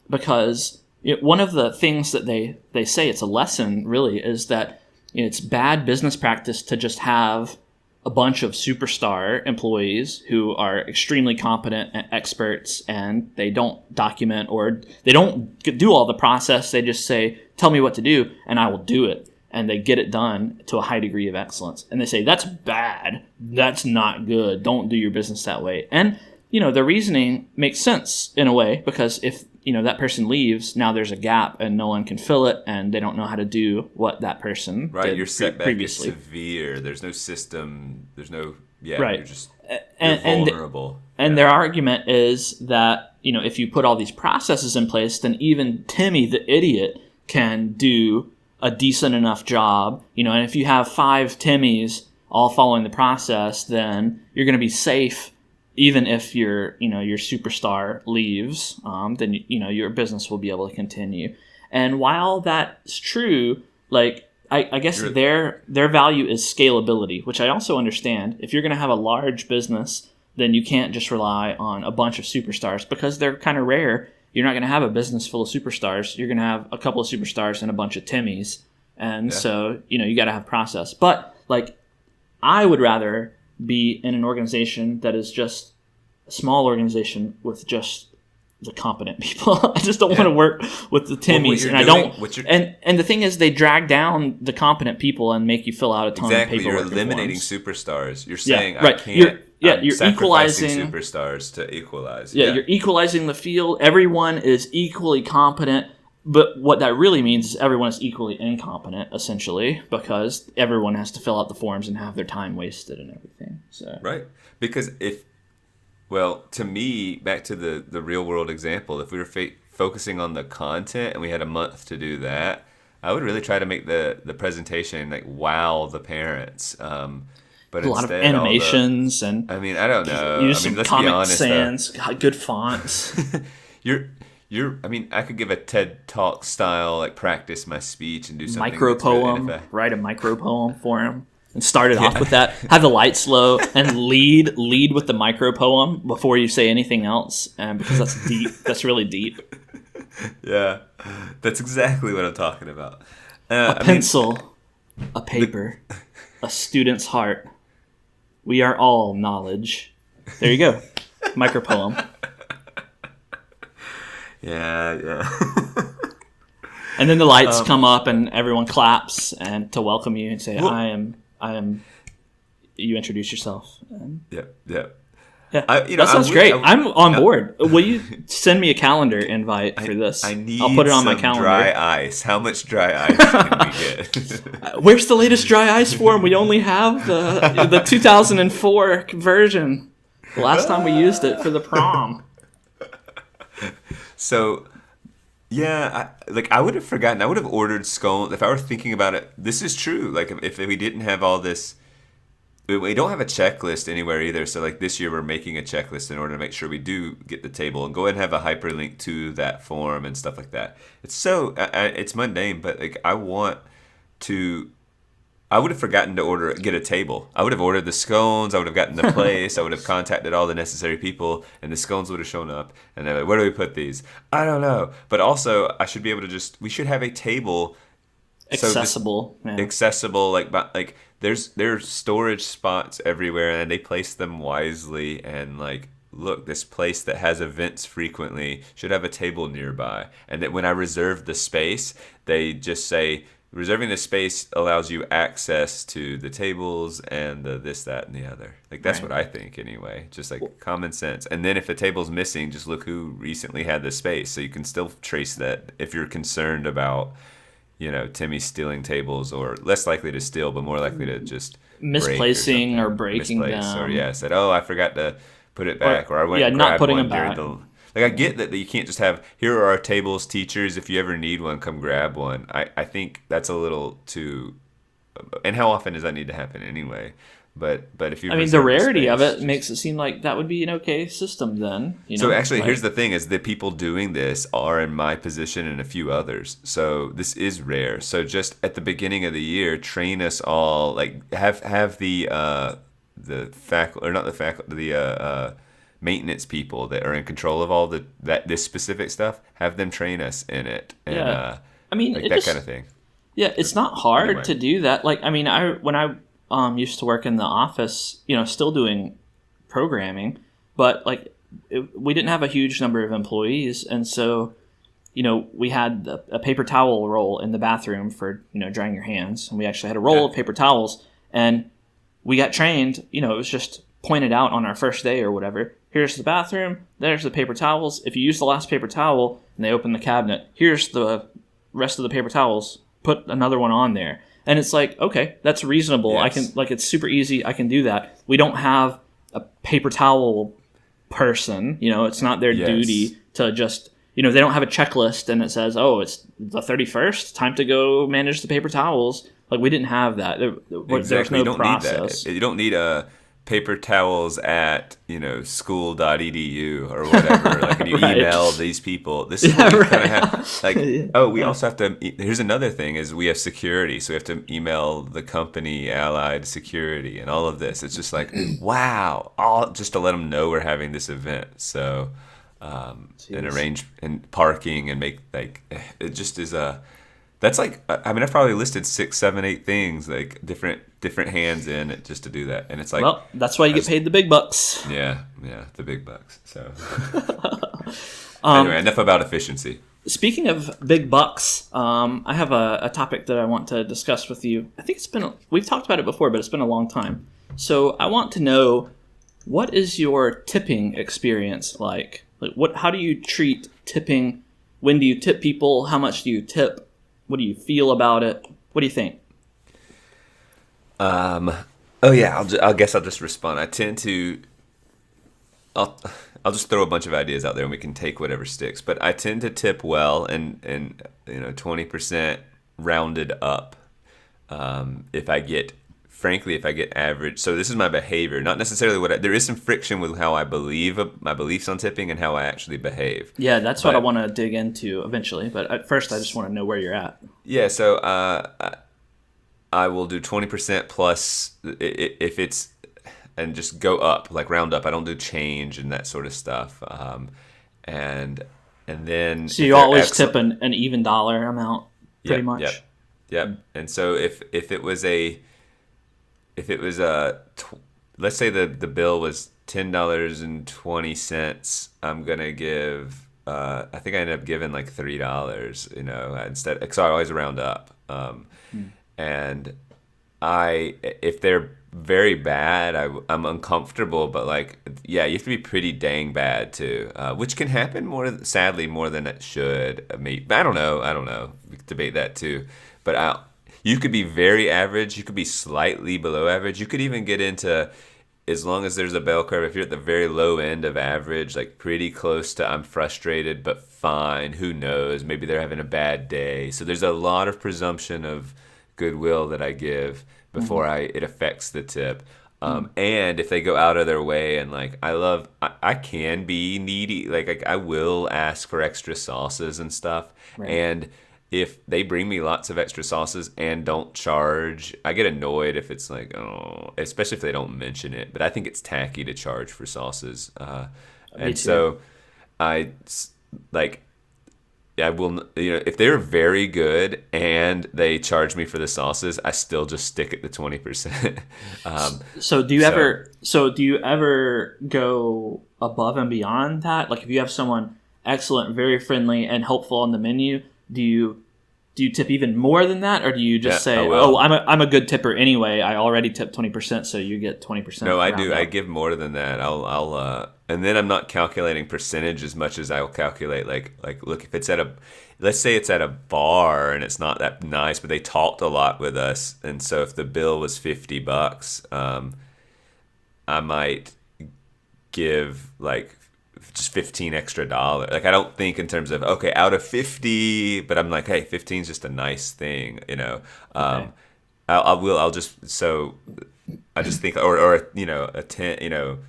Speaker 1: because one of the things that they say, it's a lesson really, is that it's bad business practice to just have a bunch of superstar employees who are extremely competent and experts, and they don't document or they don't do all the process. They just say, tell me what to do and I will do it. And they get it done to a high degree of excellence. And they say, that's bad. That's not good. Don't do your business that way. And, the reasoning makes sense in a way, because if, that person leaves, now there's a gap and no one can fill it, and they don't know how to do what that person did
Speaker 2: your setback
Speaker 1: previously.
Speaker 2: Is severe. There's no system. There's no,
Speaker 1: right.
Speaker 2: You're just you're vulnerable.
Speaker 1: And their argument is that, if you put all these processes in place, then even Timmy, the idiot, can do a decent enough job, and if you have 5 Timmys all following the process, then you're going to be safe. Even if your superstar leaves, then your business will be able to continue. And while that's true, like I guess their value is scalability, which I also understand. If you're going to have a large business, then you can't just rely on a bunch of superstars, because they're kind of rare. You're not going to have a business full of superstars. You're going to have a couple of superstars and a bunch of Timmys, and so you got to have process. But like, I would rather be in an organization that is just a small organization with just the competent people. I just don't want to work with the Timmys, and I don't. And the thing is, they drag down the competent people and make you fill out a ton of paperwork.
Speaker 2: You're eliminating superstars. You're saying
Speaker 1: right.
Speaker 2: I can't.
Speaker 1: You're equalizing
Speaker 2: superstars to equalize.
Speaker 1: You're equalizing the field. Everyone is equally competent. But what that really means is everyone is equally incompetent, essentially, because everyone has to fill out the forms and have their time wasted and everything. So
Speaker 2: right, because to me, back to the real world example, if we were focusing on the content and we had a month to do that, I would really try to make the presentation like wow the parents. But
Speaker 1: a lot of animations I
Speaker 2: don't know.
Speaker 1: Use some Comic Sans, good fonts.
Speaker 2: I could give a TED Talk style, like practice my speech and do something.
Speaker 1: Micro poem, write a micro poem for him. And start it off with that. Have the lights low and lead with the micro poem before you say anything else, because that's deep. That's really deep.
Speaker 2: Yeah, that's exactly what I'm talking about.
Speaker 1: A pencil, a paper, a student's heart. We are all knowledge. There you go. Micro poem.
Speaker 2: Yeah.
Speaker 1: And then the lights come up and everyone claps and to welcome you and say, I am. You introduce yourself.
Speaker 2: Yep.
Speaker 1: Yeah, that sounds great. I'm on board. Will you send me a calendar invite for this? I'll put it on my calendar.
Speaker 2: Dry ice. How much dry ice can we get?
Speaker 1: Where's the latest dry ice form? We only have the 2004 version. The last time we used it for the prom.
Speaker 2: So, yeah, I would have forgotten. I would have ordered scones if I were thinking about it. This is true. Like if we didn't have all this. We don't have a checklist anywhere either. So like this year we're making a checklist in order to make sure we do get the table and go ahead and have a hyperlink to that form and stuff like that. It's it's mundane, but like I would have forgotten to get a table. I would have ordered the scones. I would have gotten the place. I would have contacted all the necessary people and the scones would have shown up and they're like, where do we put these? I don't know. But also I should be able to we should have a table
Speaker 1: accessible.
Speaker 2: Accessible, like there's storage spots everywhere and they place them wisely and like look, this place that has events frequently should have a table nearby. And that when I reserve the space, they just say reserving the space allows you access to the tables and the this, that, and the other. Like that's what I think anyway. Just like common sense. And then if a table's missing, just look who recently had the space. So you can still trace that if you're concerned about Timmy stealing tables, or less likely to steal, but more likely to just
Speaker 1: misplacing or breaking them.
Speaker 2: Or said, I forgot to put it back, or I went and
Speaker 1: not
Speaker 2: grabbed
Speaker 1: putting
Speaker 2: one
Speaker 1: them
Speaker 2: during
Speaker 1: back.
Speaker 2: I get that you can't just have, here are our tables, teachers, if you ever need one, come grab one. I think that's a little too, and how often does that need to happen anyway? But if you,
Speaker 1: the rarity of it makes it seem like that would be an okay system then.
Speaker 2: So actually, here's the thing: is the people doing this are in my position and a few others. So this is rare. So just at the beginning of the year, train us all. Like have the maintenance people that are in control of all this specific stuff. Have them train us in it. And, that kind of thing.
Speaker 1: Yeah, it's not hard to do that. Like when I used to work in the office, still doing programming, but we didn't have a huge number of employees. And so, we had a paper towel roll in the bathroom for, drying your hands. And we actually had a roll of paper towels and we got trained, it was just pointed out on our first day or whatever. Here's the bathroom. There's the paper towels. If you use the last paper towel and they open the cabinet, here's the rest of the paper towels. Put another one on there. And it's like, okay, that's reasonable. Yes. It's super easy. I can do that. We don't have a paper towel person. It's not their duty to just, they don't have a checklist and it says, it's the 31st, time to go manage the paper towels. Like we didn't have that. There's no process.
Speaker 2: You don't need a paper towels at school.edu or whatever. Like when you email these people, this is what we kind of have. We also have to. Here's another thing: is we have security, so we have to email the company Allied Security and all of this. It's just like wow, all just to let them know we're having this event. So and arrange and parking and make it just is a. That's I've probably listed 6, 7, 8 things, like different hands in it just to do that. And it's like,
Speaker 1: well, that's why you get paid the big bucks.
Speaker 2: Yeah, the big bucks. So anyway, enough about efficiency.
Speaker 1: Speaking of big bucks, I have a topic that I want to discuss with you. I think we've talked about it before, but it's been a long time. So I want to know, what is your tipping experience like? How do you treat tipping When do you tip people? How much do you tip? What do you feel about it? What do you think?
Speaker 2: Oh yeah, I guess I'll just respond. I tend to, I'll just throw a bunch of ideas out there and we can take whatever sticks. But I tend to tip well and 20% rounded up. If I get average, so this is my behavior, not necessarily there is some friction with how I believe my beliefs on tipping and how I actually behave.
Speaker 1: Yeah, that's what I want to dig into eventually. But at first, I just want to know where you're at.
Speaker 2: Yeah, so I will do 20% plus if it's, and just go up, like round up. I don't do change and that sort of stuff. And then
Speaker 1: so you always tip an even dollar amount, pretty much.
Speaker 2: Yep. And so if it was let's say the bill was $10.20, I'm gonna give. I think I ended up giving like $3, instead. Because I always round up. And if they're very bad, I'm uncomfortable, but you have to be pretty dang bad too, which can happen sadly more than it should. I don't know. We could debate that too, but you could be very average, you could be slightly below average, you could even get into, as long as there's a bell curve, if you're at the very low end of average, like pretty close to I'm frustrated but fine, who knows, maybe they're having a bad day. So there's a lot of presumption of goodwill that I give before it affects the tip. And if they go out of their way and I can be needy, I will ask for extra sauces and stuff. Right. And if they bring me lots of extra sauces and don't charge, I get annoyed if it's especially if they don't mention it. But I think it's tacky to charge for sauces. And so I will, if they're very good and they charge me for the sauces, I still just stick at the 20%.
Speaker 1: So do you ever go above and beyond that? Like if you have someone excellent, very friendly, and helpful on the menu, do you tip even more than that, or do you just say, "Oh, I'm a good tipper anyway. I already tipped 20%, so you get 20%"?
Speaker 2: No, I do. Up. I give more than that. And then I'm not calculating percentage as much as I'll calculate look, if it's let's say it's at a bar and it's not that nice, but they talked a lot with us, and so if the bill was $50, I might give just $15 extra. I don't think in terms of out of 50, but I'm hey, 15 is just a nice thing, Okay. I just think or a 10,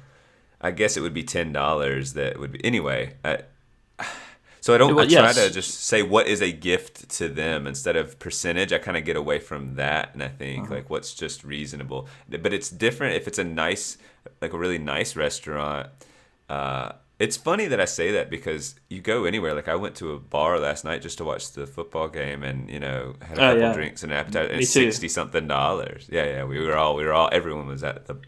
Speaker 2: I guess it would be $10 that would be anyway. So I try to just say what is a gift to them instead of percentage. I kind of get away from that, and I think what's just reasonable. But it's different if it's a really nice restaurant. It's funny that I say that because you go anywhere. I went to a bar last night just to watch the football game, and had a couple drinks and an appetizer, and $60-something. Yeah, we were all. Everyone was at the.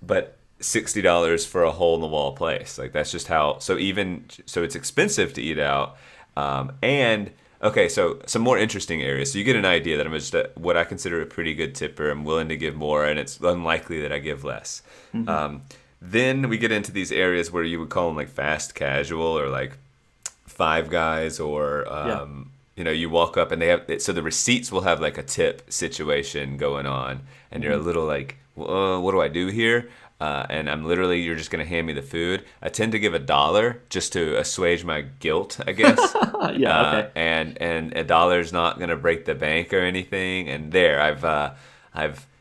Speaker 2: But $60 for a hole in the wall place, that's just how. So it's expensive to eat out, and. Okay, so some more interesting areas. So you get an idea that I'm just what I consider a pretty good tipper. I'm willing to give more, and it's unlikely that I give less. Mm-hmm. Then we get into these areas where you would call them fast casual or Five Guys or you walk up and they have so the receipts will have a tip situation going on, and you're a little what do I do here? And you're just going to hand me the food. I tend to give $1 just to assuage my guilt, I guess. Okay. And $1 is not going to break the bank or anything. And there,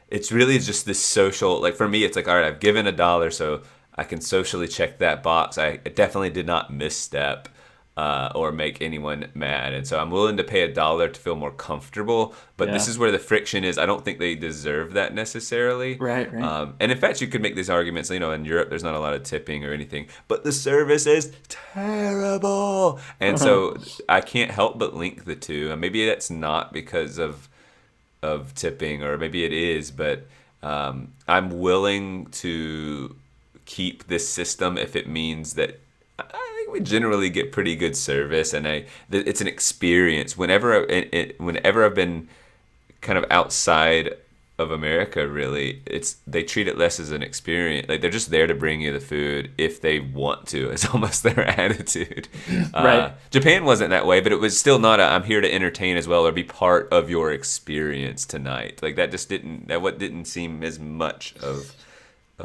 Speaker 2: it's really just this social, for me, it's all right, I've given $1, so I can socially check that box. I definitely did not misstep or make anyone mad. And so I'm willing to pay $1 to feel more comfortable. But this is where the friction is. I don't think they deserve that necessarily.
Speaker 1: Right.
Speaker 2: And in fact, you could make these arguments, in Europe, there's not a lot of tipping or anything, but the service is terrible. And so I can't help but link the two. And maybe that's not because of tipping, or maybe it is, but I'm willing to keep this system if it means that I think we generally get pretty good service, and it's an experience. Whenever I've been kind of outside of America, really. They treat it less as an experience. Like, they're just there to bring you the food if they want to. It's almost their attitude.
Speaker 1: Right.
Speaker 2: Japan wasn't that way, but it was still not I'm here to entertain as well or be part of your experience tonight. Like, that didn't seem as much of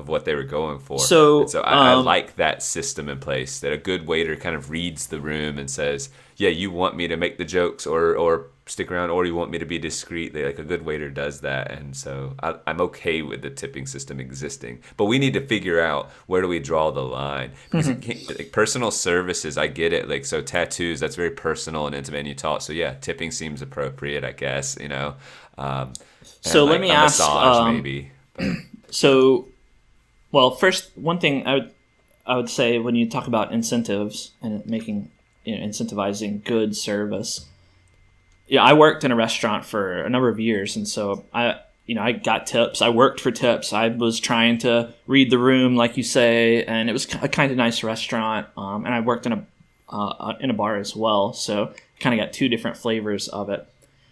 Speaker 2: what they were going for.
Speaker 1: So
Speaker 2: I like that system in place, that a good waiter kind of reads the room and says, yeah, you want me to make the jokes or stick around, or you want me to be discreet. Like, a good waiter does that. And so I'm okay with the tipping system existing, but we need to figure out, where do we draw the line? Because like, personal services, I get it. Like, so tattoos, that's very personal and intimate, and you talk. So yeah, tipping seems appropriate, I guess,
Speaker 1: so
Speaker 2: like
Speaker 1: let me ask,
Speaker 2: massage maybe.
Speaker 1: So, well, first, one thing I would say, when you talk about incentives and making, incentivizing good service, I worked in a restaurant for a number of years, and so I got tips. I worked for tips. I was trying to read the room, like you say, and it was a kind of nice restaurant. And I worked in a bar as well, so kind of got two different flavors of it.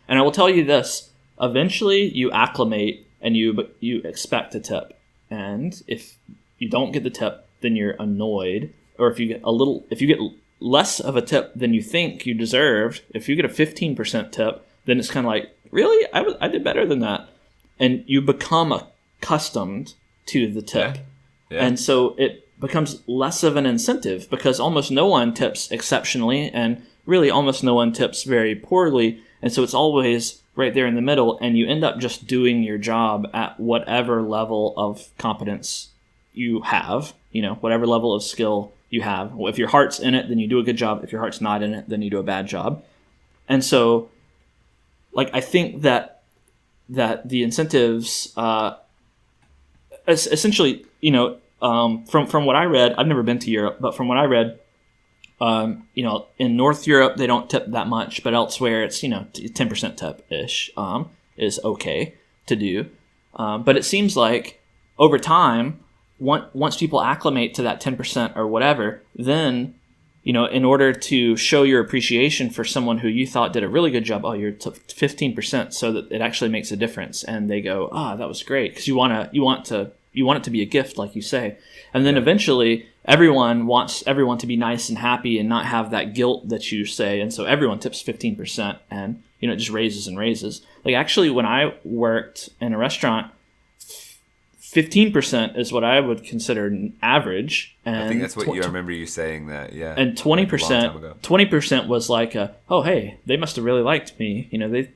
Speaker 1: And I will tell you this: eventually, you acclimate and you expect a tip. And if you don't get the tip, then you're annoyed. Or if you get less of a tip than you think you deserved, if you get a 15% tip, then it's kind of like, really? I did better than that. And you become accustomed to the tip. Yeah. And so it becomes less of an incentive, because almost no one tips exceptionally, and really almost no one tips very poorly. And so it's always right there in the middle, and you end up just doing your job at whatever level of competence you have, whatever level of skill you have. If your heart's in it, then you do a good job. If your heart's not in it, then you do a bad job. And so, like, I think that the incentives, essentially, from what I read, I've never been to Europe, but from what I read, in North Europe, they don't tip that much, but elsewhere it's, 10% tip-ish, is okay to do. But it seems like over time, once people acclimate to that 10% or whatever, then, in order to show your appreciation for someone who you thought did a really good job, you're 15%, so that it actually makes a difference. And they go, that was great. Because you want it to be a gift, like you say. And then eventually everyone wants everyone to be nice and happy and not have that guilt that you say. And so everyone tips 15%, and, it just raises and raises. Like, actually, when I worked in a restaurant, 15% is what I would consider average. And
Speaker 2: I think that's what I remember you saying that, yeah.
Speaker 1: And 20% was like, hey, they must have really liked me.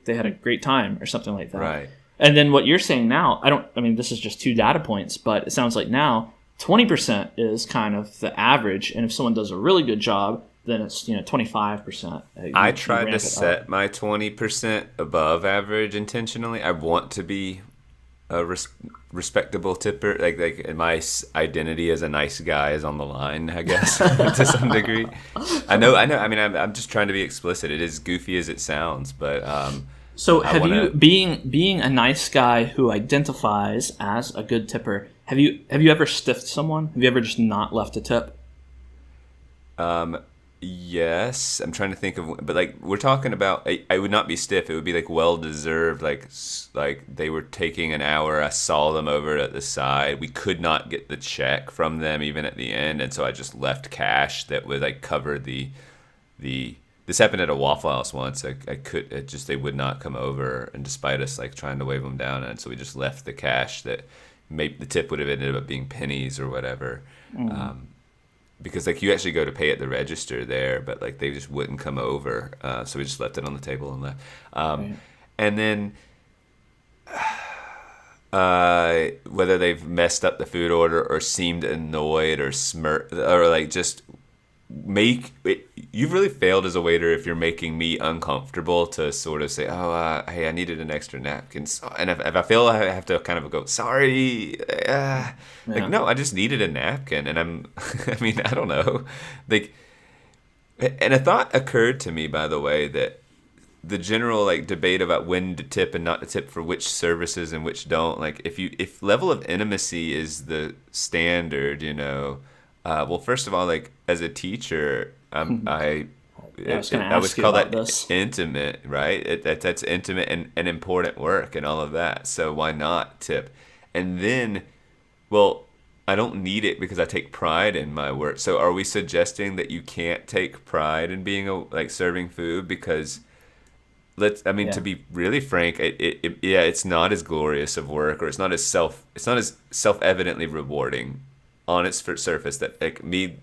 Speaker 1: They had a great time or something like that.
Speaker 2: Right.
Speaker 1: And then what you're saying now, this is just two data points, but it sounds like now 20% is kind of the average. And if someone does a really good job, then it's, 25%.
Speaker 2: I tried to set my 20% above average intentionally. I want to be a respectable tipper. Like my identity as a nice guy is on the line, I guess, to some degree. I know. I mean, I'm just trying to be explicit. It is goofy as it sounds, but
Speaker 1: so have you, being a nice guy who identifies as a good tipper, have you ever stiffed someone? Have you ever just not left a tip?
Speaker 2: Yes, I'm trying to think of, but like, we're talking about, I would not be stiff. It would be like well deserved. Like they were taking an hour. I saw them over at the side. We could not get the check from them even at the end, and so I just left cash that would like cover the. This happened at a Waffle House once. They would not come over, and despite us like trying to wave them down, and so we just left the cash that maybe the tip would have ended up being pennies or whatever. Because like you actually go to pay at the register there, but like they just wouldn't come over, so we just left it on the table and left. Right. And then whether they've messed up the food order or seemed annoyed or smirked or like just you've really failed as a waiter if you're making me uncomfortable to sort of say, hey, I needed an extra napkin, and if I feel I have to kind of go, sorry, like, no, I just needed a napkin, and I don't know, like, and a thought occurred to me, by the way, that the general like debate about when to tip and not to tip for which services and which don't, like if level of intimacy is the standard, well, first of all, like as a teacher, I
Speaker 1: I was going to ask you about this.
Speaker 2: Intimate, right? That's intimate and important work and all of that. So why not tip? And then, well, I don't need it because I take pride in my work. So are we suggesting that you can't take pride in being serving food? Because to be really frank, it's not as glorious of work, or it's not as self-evidently rewarding on its surface that me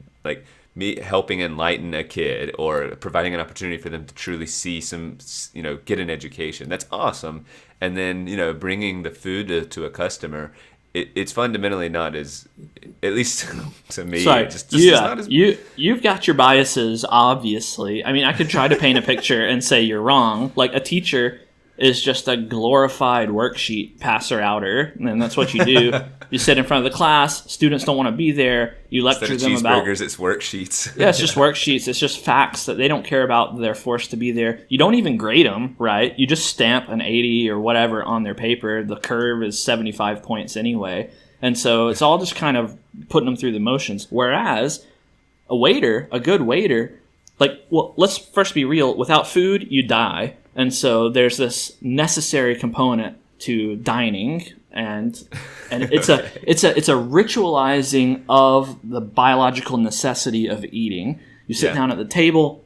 Speaker 2: helping enlighten a kid or providing an opportunity for them to truly see some, get an education. That's awesome. And then, bringing the food to a customer, it's fundamentally not as, at least to me.
Speaker 1: Sorry, you've got your biases, obviously. I mean, I could try to paint a picture and say you're wrong. Like, a teacher is just a glorified worksheet passer-outer, and that's what you do. You sit in front of the class, students don't want to be there, you lecture them about...
Speaker 2: cheeseburgers, it's worksheets.
Speaker 1: Yeah, it's just worksheets, it's just facts that they don't care about, they're forced to be there. You don't even grade them, right? You just stamp an 80 or whatever on their paper, the curve is 75 points anyway, and so it's all just kind of putting them through the motions. Whereas, a good waiter, let's first be real, without food, you die. And so there's this necessary component to dining, and it's a ritualizing of the biological necessity of eating. You sit down at the table.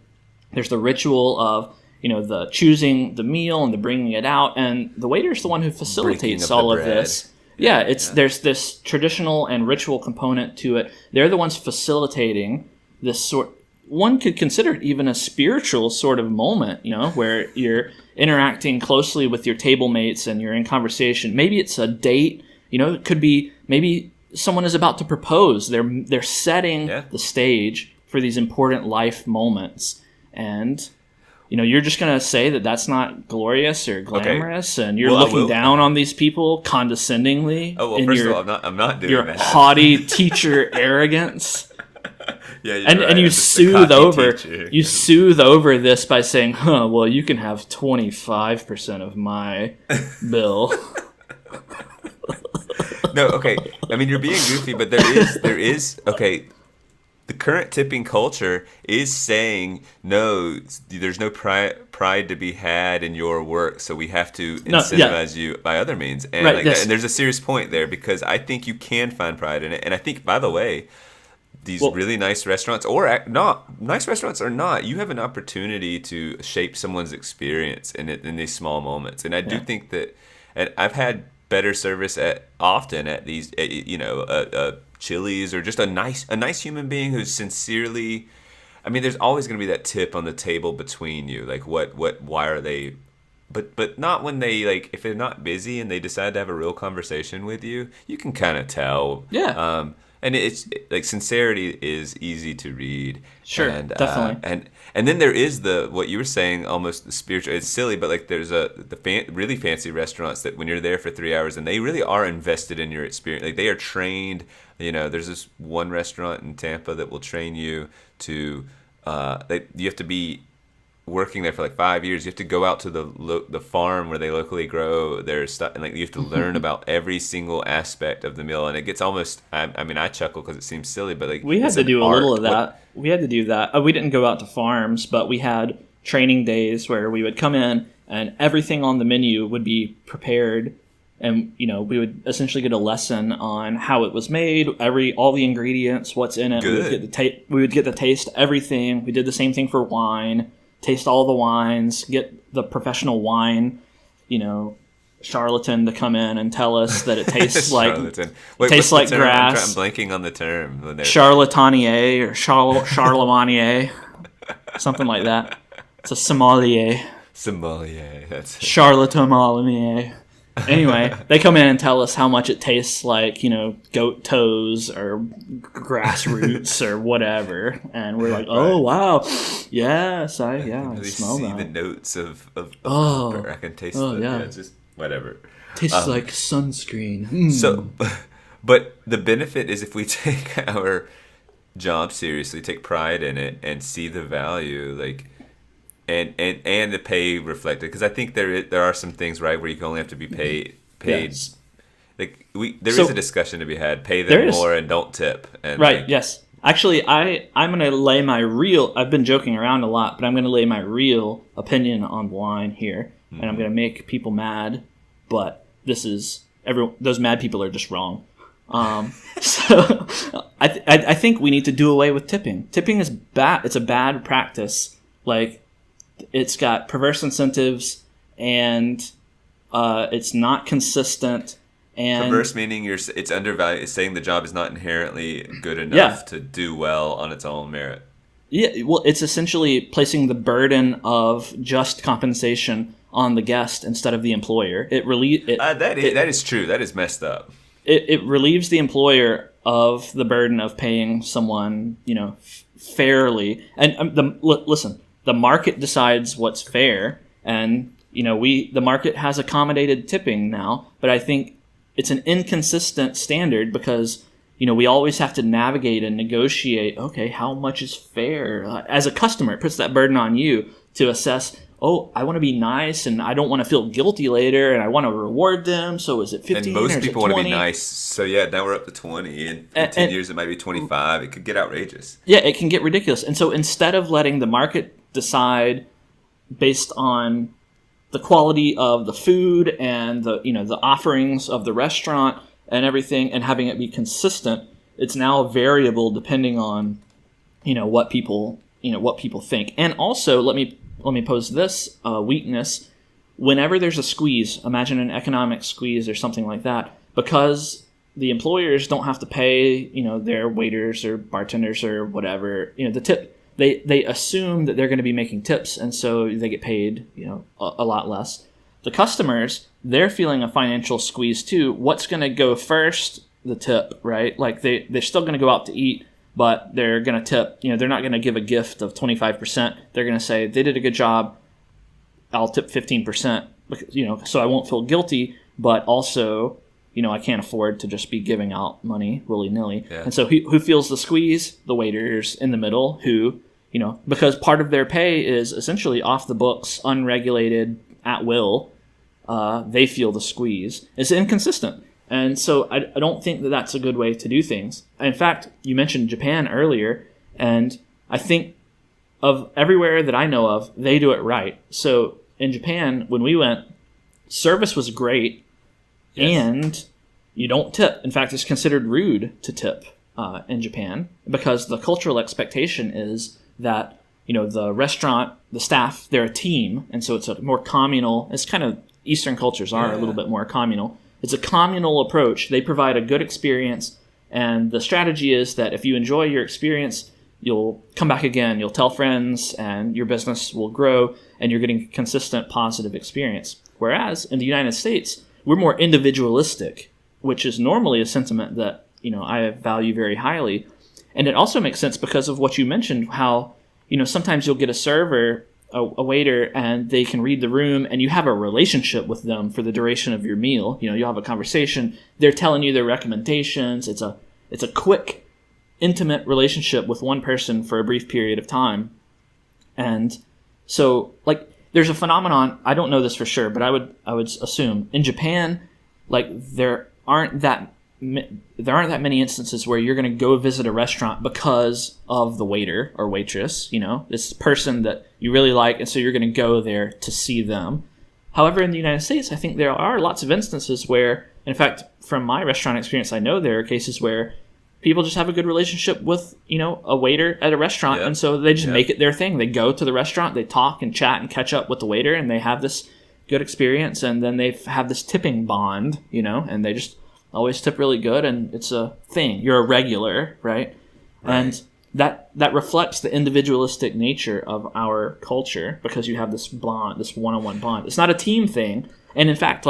Speaker 1: There's the ritual of the choosing the meal and the bringing it out, and the waiter's the one who facilitates all of this. There's this traditional and ritual component to it. They're the ones facilitating this sort. One could consider it even a spiritual sort of moment, where you're interacting closely with your table mates and you're in conversation. Maybe it's a date, it could be maybe someone is about to propose. They're setting the stage for these important life moments. And, you're just going to say that that's not glorious or glamorous, and you're looking down on these people condescendingly.
Speaker 2: Oh, well, first of all, I'm not doing
Speaker 1: your
Speaker 2: that.
Speaker 1: Haughty teacher arrogance.
Speaker 2: Yeah,
Speaker 1: and you soothe over this by saying, well, you can have 25% of my bill.
Speaker 2: No, okay. I mean, you're being goofy, but there is okay. The current tipping culture is saying, no, there's no pride to be had in your work, so we have to incentivize you by other means. And and there's a serious point there, because I think you can find pride in it. And I think, by the way, these really nice restaurants, or not nice restaurants or not, you have an opportunity to shape someone's experience in these small moments. And I do think that, and I've had better service often at these, Chili's, or just a nice human being who's sincerely. I mean, there's always going to be that tip on the table between you, like why are they. But not when they, if they're not busy and they decide to have a real conversation with you, you can kind of tell.
Speaker 1: Yeah.
Speaker 2: And it's sincerity is easy to read.
Speaker 1: Sure,
Speaker 2: and,
Speaker 1: definitely.
Speaker 2: And then there is what you were saying, almost the spiritual. It's silly, but there's really fancy restaurants that when you're there for 3 hours and they really are invested in your experience. They are trained. There's this one restaurant in Tampa that will train you to. You have to be working there for 5 years. You have to go out to the farm where they locally grow their stuff, and you have to learn about every single aspect of the meal. And it gets almost, I chuckle because it seems silly, but
Speaker 1: we had to do a little of that. We had to do that. We didn't go out to farms, but we had training days where we would come in and everything on the menu would be prepared, and we would essentially get a lesson on how it was made, all the ingredients, what's in it.
Speaker 2: Good.
Speaker 1: We would get to taste everything. We did the same thing for wine. Taste all the wines, get the professional wine, charlatan to come in and tell us that it tastes like grass.
Speaker 2: I'm blanking on the term.
Speaker 1: Charlatanier or charlemanier, something like that. It's a sommelier.
Speaker 2: Sommelier, that's it.
Speaker 1: Charlatamalier. Anyway, they come in and tell us how much it tastes like, goat toes or grassroots or whatever, and we're like, oh wow, yes, I really
Speaker 2: smell
Speaker 1: that.
Speaker 2: The notes of copper. I can taste it's just whatever.
Speaker 1: Tastes like sunscreen.
Speaker 2: So, but the benefit is if we take our job seriously, take pride in it, and see the value, and the pay reflected, because I think there are some things, right, where you can only have to be paid.
Speaker 1: Yes.
Speaker 2: There is a discussion to be had. Pay them more and don't tip. And
Speaker 1: right. Yes. Actually, I'm going to lay my real... I've been joking around a lot, but I'm going to lay my real opinion on the line here. And I'm going to make people mad, but this is... those mad people are just wrong. So I think we need to do away with tipping. Tipping is bad. It's a bad practice. Like, it's got perverse incentives, and it's not consistent. And
Speaker 2: perverse meaning it's undervalued. It's saying the job is not inherently good enough to do well on its own merit.
Speaker 1: Yeah, well, it's essentially placing the burden of just compensation on the guest instead of the employer.
Speaker 2: That is true. That is messed up.
Speaker 1: It relieves the employer of the burden of paying someone, fairly. And listen, the market decides what's fair, and the market has accommodated tipping now, but I think it's an inconsistent standard because we always have to navigate and negotiate. Okay, how much is fair? As a customer, it puts that burden on you to assess. Oh, I want to be nice, and I don't want to feel guilty later, and I want to reward them. So is it 15 or is it 20?
Speaker 2: And most people want to be nice. So yeah, now we're up to 20, and in 10 years it might be 25. It could get outrageous.
Speaker 1: Yeah, it can get ridiculous. And so instead of letting the market decide based on the quality of the food and the offerings of the restaurant and everything, and having it be consistent, it's now variable depending on what people think. And also, let me pose this weakness. Whenever there's a squeeze, imagine an economic squeeze or something like that, because the employers don't have to pay their waiters or bartenders or whatever the tip. They assume that they're going to be making tips, and so they get paid, a lot less. The customers, they're feeling a financial squeeze too. What's going to go first? The tip, right? Like they're still going to go out to eat, but they're going to tip. They're not going to give a gift of 25%. They're going to say they did a good job. I'll tip 15%, so I won't feel guilty, but also, I can't afford to just be giving out money willy-nilly. Yeah. And so who feels the squeeze? The waiters in the middle who, because part of their pay is essentially off the books, unregulated, at will. They feel the squeeze. It's inconsistent. And so I don't think that that's a good way to do things. In fact, you mentioned Japan earlier, and I think of everywhere that I know of, they do it right. So in Japan, when we went, service was great. Yes. And you don't tip. In fact, it's considered rude to tip in Japan because the cultural expectation is that, the restaurant, the staff, they're a team. And so it's a more communal. It's kind of Eastern cultures are a little bit more communal. It's a communal approach. They provide a good experience. And the strategy is that if you enjoy your experience, you'll come back again. You'll tell friends and your business will grow and you're getting consistent positive experience. Whereas in the United States, we're more individualistic, which is normally a sentiment that, I value very highly. And it also makes sense because of what you mentioned, how, sometimes you'll get a server, a waiter, and they can read the room and you have a relationship with them for the duration of your meal. You'll have a conversation. They're telling you their recommendations. It's a quick, intimate relationship with one person for a brief period of time. And so, there's a phenomenon, I don't know this for sure, but I would assume in Japan, there aren't that many instances where you're going to go visit a restaurant because of the waiter or waitress, this person that you really like, and so you're going to go there to see them. However, in the United States, I think there are lots of instances where, in fact, from my restaurant experience, I know there are cases where people just have a good relationship with, a waiter at a restaurant, and so they just make it their thing. They go to the restaurant, they talk and chat and catch up with the waiter, and they have this good experience, and then they have this tipping bond, and they just always tip really good, and it's a thing. You're a regular, right? And that reflects the individualistic nature of our culture because you have this bond, this one-on-one bond. It's not a team thing, and in fact,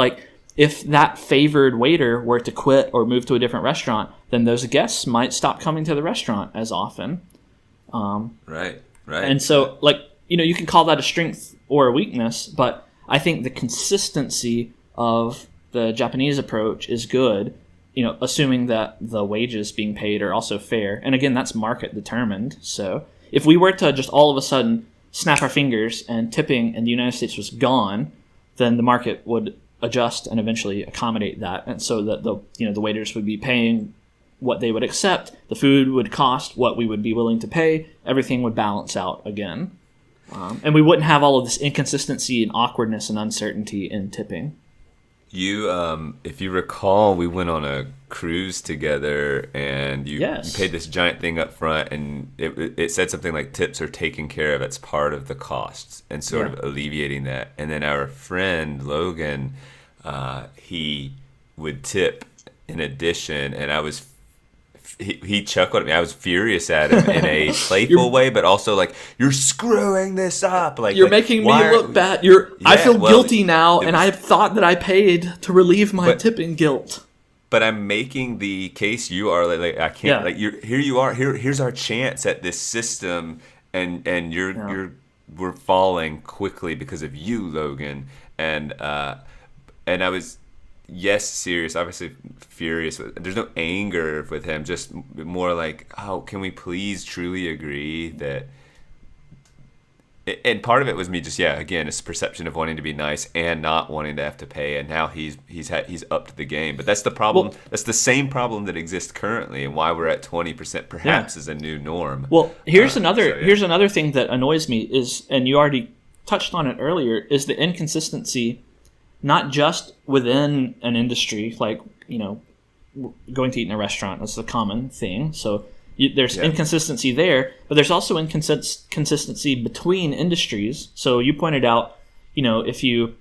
Speaker 1: if that favored waiter were to quit or move to a different restaurant, then those guests might stop coming to the restaurant as often.
Speaker 2: Right.
Speaker 1: And so, you can call that a strength or a weakness, but I think the consistency of the Japanese approach is good, assuming that the wages being paid are also fair. And again, that's market determined. So if we were to just all of a sudden snap our fingers and tipping in the United States was gone, then the market would adjust and eventually accommodate that, and so that the waiters would be paying what they would accept, the food would cost what we would be willing to pay, everything would balance out again. And we wouldn't have all of this inconsistency and awkwardness and uncertainty in tipping.
Speaker 2: If you recall, we went on a cruise together, and you paid this giant thing up front, and it said something like tips are taken care of. It's part of the costs, and sort of alleviating that. And then our friend Logan, he would tip in addition, and he chuckled at me. I was furious at him in a playful way, but also like, you're screwing this up. Like,
Speaker 1: you're making me look bad. I feel guilty now, and I thought that I paid to relieve my tipping guilt.
Speaker 2: But I'm making the case you are like I can't like here's our chance at this system, and we're falling quickly because of you, Logan. And I was serious, obviously furious. There's no anger with him, just more like, oh, can we please truly agree that? And part of it was me just again, it's perception of wanting to be nice and not wanting to have to pay, and now he's upped the game. But that's the problem. That's the same problem that exists currently, and why we're at 20% perhaps is a new norm.
Speaker 1: Well, here's another thing that annoys me is, and you already touched on it earlier, is the inconsistency, not just within an industry, like, going to eat in a restaurant. That's a common thing. So there's inconsistency there, but there's also inconsistency between industries. So you pointed out, if you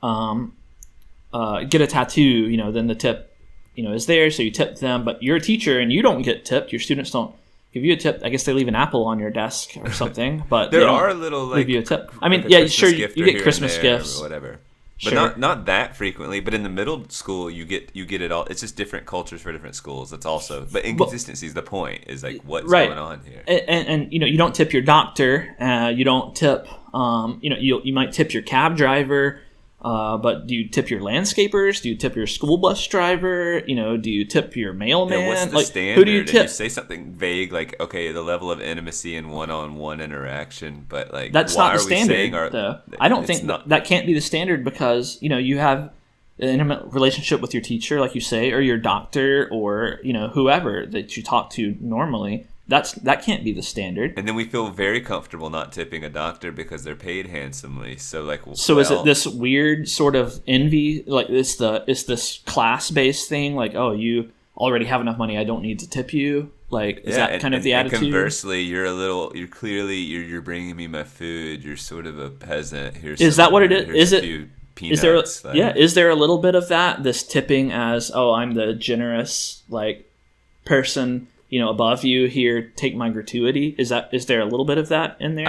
Speaker 1: get a tattoo, then the tip, is there, so you tip them. But you're a teacher and you don't get tipped. Your students don't give you a tip. I guess they leave an apple on your desk or something. But
Speaker 2: there are little
Speaker 1: give you a tip. I mean, sure, you get Christmas gifts
Speaker 2: or whatever. But not that frequently. But in the middle school, you get it all. It's just different cultures for different schools. That's also. But inconsistency is the point. Is like what's going on here.
Speaker 1: And you don't tip your doctor. You don't tip. You might tip your cab driver. But do you tip your landscapers? Do you tip your school bus driver? Do you tip your mailman?
Speaker 2: Yeah, what's the standard? Who do you tip? And you say something vague like, okay, the level of intimacy and one-on-one interaction, but like,
Speaker 1: that's not the standard. Though. I don't think that can't be the standard, because you have an intimate relationship with your teacher, like you say, or your doctor, or whoever that you talk to normally. That can't be the standard.
Speaker 2: And then we feel very comfortable not tipping a doctor because they're paid handsomely. So is
Speaker 1: it this weird sort of envy? Like it's this class-based thing? Like, oh, you already have enough money, I don't need to tip you. Like, is that kind of the attitude?
Speaker 2: And conversely, you're bringing me my food. You're sort of a peasant.
Speaker 1: Is that what it is? Is it?
Speaker 2: Peanuts,
Speaker 1: is there a little bit of that? This tipping as, oh, I'm the generous person. Above you here, take my gratuity. Is there a little bit of that in there?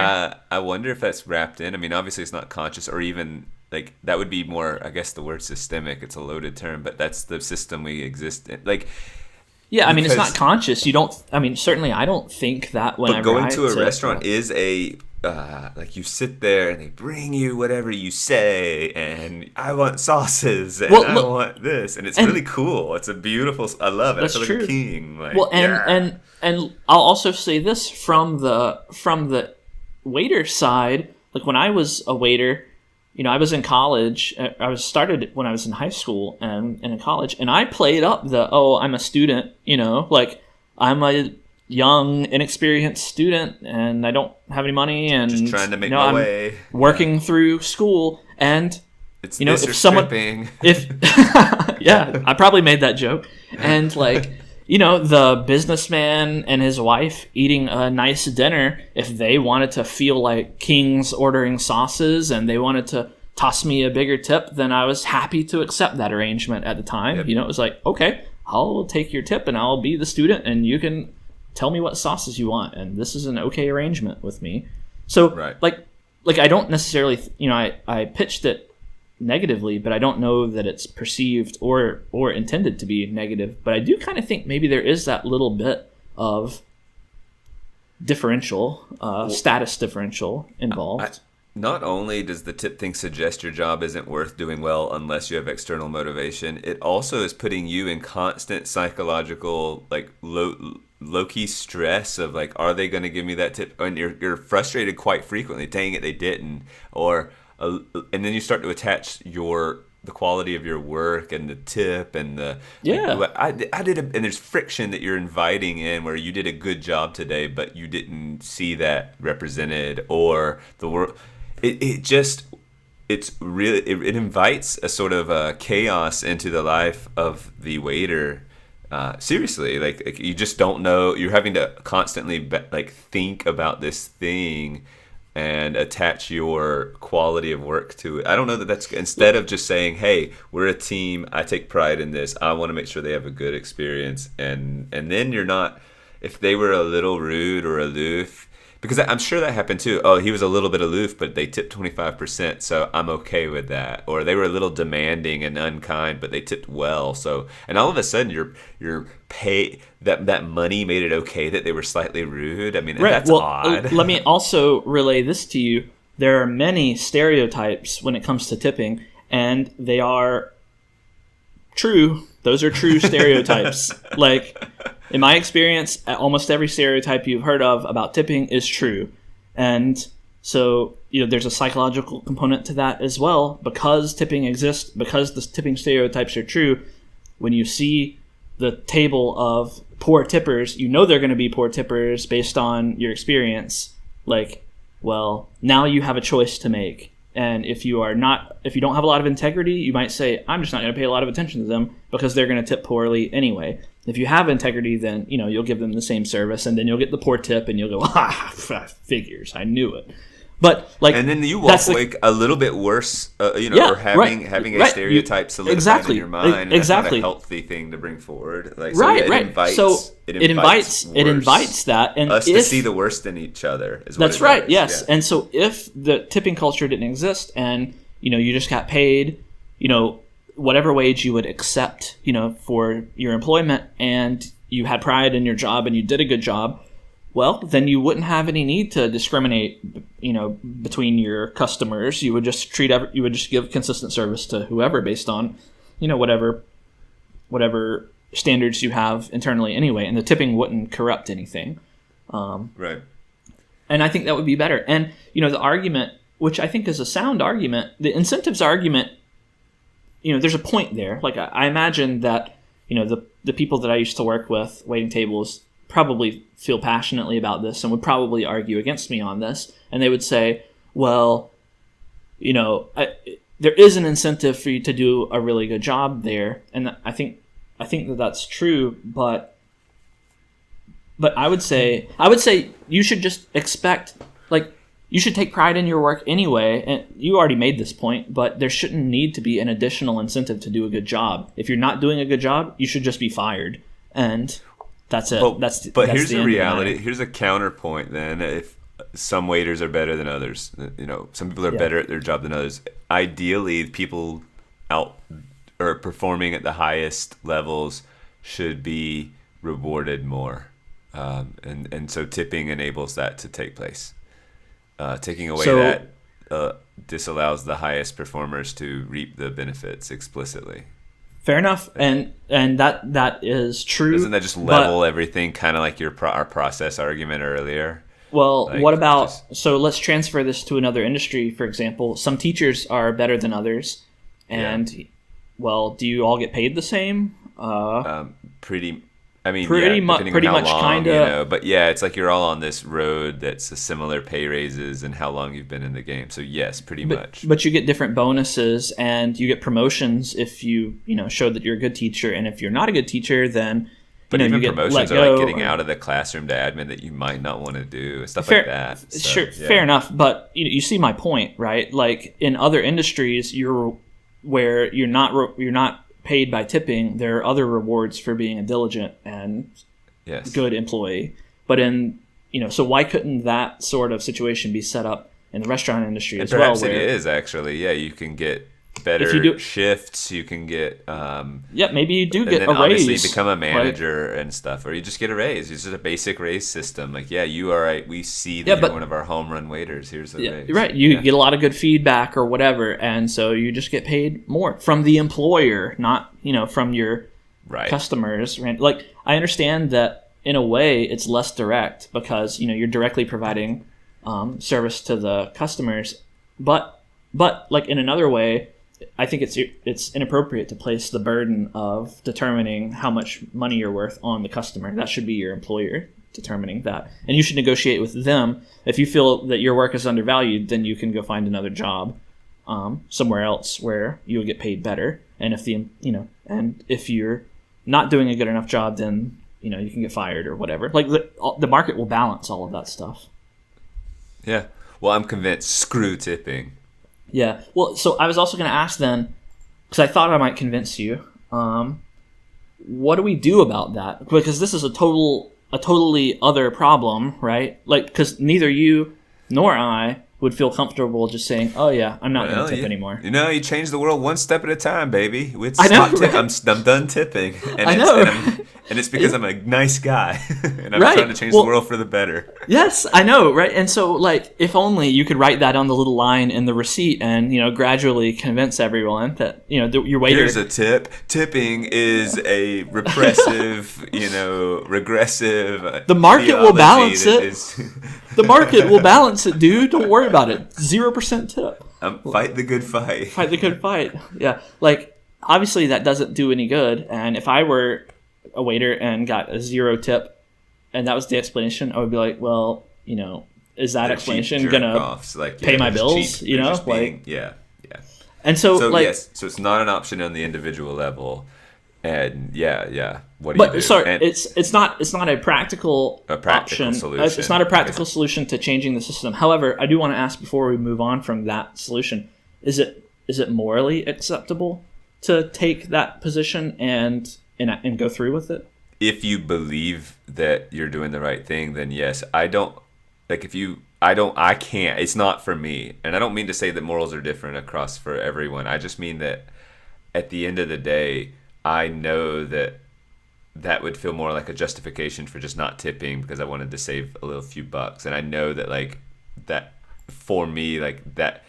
Speaker 2: I wonder if that's wrapped in. I mean, obviously it's not conscious, or even like that would be more, I guess the word systemic, it's a loaded term, but that's the system we exist in.
Speaker 1: I mean, it's not conscious. Certainly I don't think that whenever
Speaker 2: But going to a restaurant is a, you sit there and they bring you whatever you say, and I want sauces, and I want this, and it's really cool. It's a beautiful. I love it.
Speaker 1: That's
Speaker 2: I feel
Speaker 1: true.
Speaker 2: like a king.
Speaker 1: And I'll also say this from the waiter side. Like when I was a waiter, I was in college. I started when I was in high school and in college, and I played up I'm a student. I'm a young, inexperienced student, and I don't have any money, and
Speaker 2: just trying to make my way,
Speaker 1: working through school, and
Speaker 2: it's
Speaker 1: if someone, I probably made that joke, and the businessman and his wife eating a nice dinner, if they wanted to feel like kings ordering sauces and they wanted to toss me a bigger tip, then I was happy to accept that arrangement at the time. Yep. It was like, okay, I'll take your tip and I'll be the student, and you can tell me what sauces you want, and this is an okay arrangement with me. So,
Speaker 2: right.
Speaker 1: I don't necessarily, I pitched it negatively, but I don't know that it's perceived or intended to be negative. But I do kind of think maybe there is that little bit of differential, status differential involved.
Speaker 2: Not only does the tip thing suggest your job isn't worth doing well unless you have external motivation, it also is putting you in constant psychological, low-key stress of are they going to give me that tip? And you're frustrated quite frequently. Dang it, they didn't. And then you start to attach your the quality of your work and the tip and the
Speaker 1: yeah.
Speaker 2: and there's friction that you're inviting in where you did a good job today, but you didn't see that represented, or the work. It invites a sort of chaos into the life of the waiter. Seriously, like you just don't know. You're having to constantly think about this thing and attach your quality of work to it. I don't know that's instead of just saying, "Hey, we're a team. I take pride in this. I want to make sure they have a good experience." And then you're not. If they were a little rude or aloof. Because I'm sure that happened too. Oh, he was a little bit aloof, but they tipped 25%, so I'm okay with that. Or they were a little demanding and unkind, but they tipped well. So, and all of a sudden, your pay that money made it okay that they were slightly rude. I mean, that's odd.
Speaker 1: Let me also relay this to you. There are many stereotypes when it comes to tipping, and they are true. Those are true stereotypes. Like, in my experience, almost every stereotype you've heard of about tipping is true. And so, there's a psychological component to that as well. Because tipping exists, because the tipping stereotypes are true, when you see the table of poor tippers, they're going to be poor tippers based on your experience. Like, well, now you have a choice to make. And if you don't have a lot of integrity, you might say, I'm just not going to pay a lot of attention to them because they're going to tip poorly anyway. If you have integrity, then, you'll give them the same service, and then you'll get the poor tip, and you'll go, figures, I knew it. But
Speaker 2: and then you walk away a little bit worse, or having a stereotype solidified in your mind.
Speaker 1: Exactly,
Speaker 2: and that's not a healthy thing to bring forward. It
Speaker 1: invites that, and
Speaker 2: us to see the worst in each other.
Speaker 1: That's right. Yes, yeah. And so if the tipping culture didn't exist, and you just got paid, whatever wage you would accept, for your employment, and you had pride in your job and you did a good job, well, then you wouldn't have any need to discriminate, between your customers. You would just give consistent service to whoever based on, whatever standards you have internally anyway, and the tipping wouldn't corrupt anything.
Speaker 2: Right.
Speaker 1: And I think that would be better. And, the argument, which I think is a sound argument, the incentives argument, there's a point there. Like, I imagine that, the people that I used to work with, waiting tables, probably feel passionately about this and would probably argue against me on this. And they would say, well, there is an incentive for you to do a really good job there. And I think that that's true, but I would say you should just expect, like, you should take pride in your work anyway. And you already made this point, but there shouldn't need to be an additional incentive to do a good job. If you're not doing a good job, you should just be fired. And that's it. That's
Speaker 2: here's the reality. Here's a counterpoint then. If some waiters are better than others, some people are better at their job than others. Ideally, people out or performing at the highest levels should be rewarded more. And so tipping enables that to take place. Taking away that disallows the highest performers to reap the benefits explicitly.
Speaker 1: Fair enough, and that is true.
Speaker 2: Doesn't that just level everything, kind of like our process argument earlier?
Speaker 1: Well, what about, so let's transfer this to another industry, for example. Some teachers are better than others, and, well, do you all get paid the same?
Speaker 2: Pretty much, kind of. But yeah, it's like you're all on this road that's a similar pay raises and how long you've been in the game. So yes, pretty much.
Speaker 1: But you get different bonuses and you get promotions if you show that you're a good teacher. And if you're not a good teacher, then
Speaker 2: even
Speaker 1: you get
Speaker 2: promotions are like getting out of the classroom to admin that you might not want to do, stuff like that. So,
Speaker 1: sure, fair enough. But you see my point, right? Like in other industries, you're not paid by tipping, there are other rewards for being a diligent and good employee. But so why couldn't that sort of situation be set up in the restaurant industry as well?
Speaker 2: Perhaps it is actually. Yeah, you can get better shifts. You can get
Speaker 1: maybe you do get a raise.
Speaker 2: Obviously, you become a manager and stuff, or you just get a raise. It's just a basic raise system. Like, you are right. We see that you're one of our home run waiters. Here's the raise.
Speaker 1: Right. You get a lot of good feedback or whatever, and so you just get paid more from the employer, not from your customers. Like, I understand that in a way it's less direct because you're directly providing service to the customers, but like in another way, I think it's inappropriate to place the burden of determining how much money you're worth on the customer. That should be your employer determining that, and you should negotiate with them. If you feel that your work is undervalued, then you can go find another job somewhere else where you will get paid better. And if you're not doing a good enough job, then you can get fired or whatever. Like the market will balance all of that stuff.
Speaker 2: Yeah. Well, I'm convinced. Screw tipping.
Speaker 1: Yeah. Well, so I was also going to ask then, because I thought I might convince you. What do we do about that? Because this is a totally other problem, right? Like, because neither you nor I would feel comfortable just saying, "Oh yeah, I'm not going to tip anymore."
Speaker 2: You change the world one step at a time, baby.
Speaker 1: I know. Right?
Speaker 2: I'm done tipping, and
Speaker 1: I know.
Speaker 2: And it's because I'm a nice guy, and I'm trying to change the world for the better.
Speaker 1: Yes, I know, right? And so, like, if only you could write that on the little line in the receipt, and gradually convince everyone that your waiter.
Speaker 2: Here's a tip. Tipping is a repressive, regressive.
Speaker 1: The market will balance it. The market will balance it, dude. Don't worry about it. 0% tip.
Speaker 2: Fight the good fight.
Speaker 1: Fight the good fight. Yeah, like obviously that doesn't do any good. And if I were a waiter and got a 0 tip, and that was the explanation, I would be like, well, is that explanation gonna pay my bills?
Speaker 2: Yeah.
Speaker 1: And so
Speaker 2: yes, so it's not an option on the individual level. And what do you do?
Speaker 1: Sorry, it's not a practical option.
Speaker 2: Solution.
Speaker 1: It's not a practical solution to changing the system. However, I do want to ask before we move on from that solution: is it morally acceptable to take that position and go through with it?
Speaker 2: If you believe that you're doing the right thing, then yes. I can't. It's not for me, and I don't mean to say that morals are different across for everyone. I just mean that at the end of the day, I know that would feel more like a justification for just not tipping because I wanted to save a few bucks. And I know that that for me, that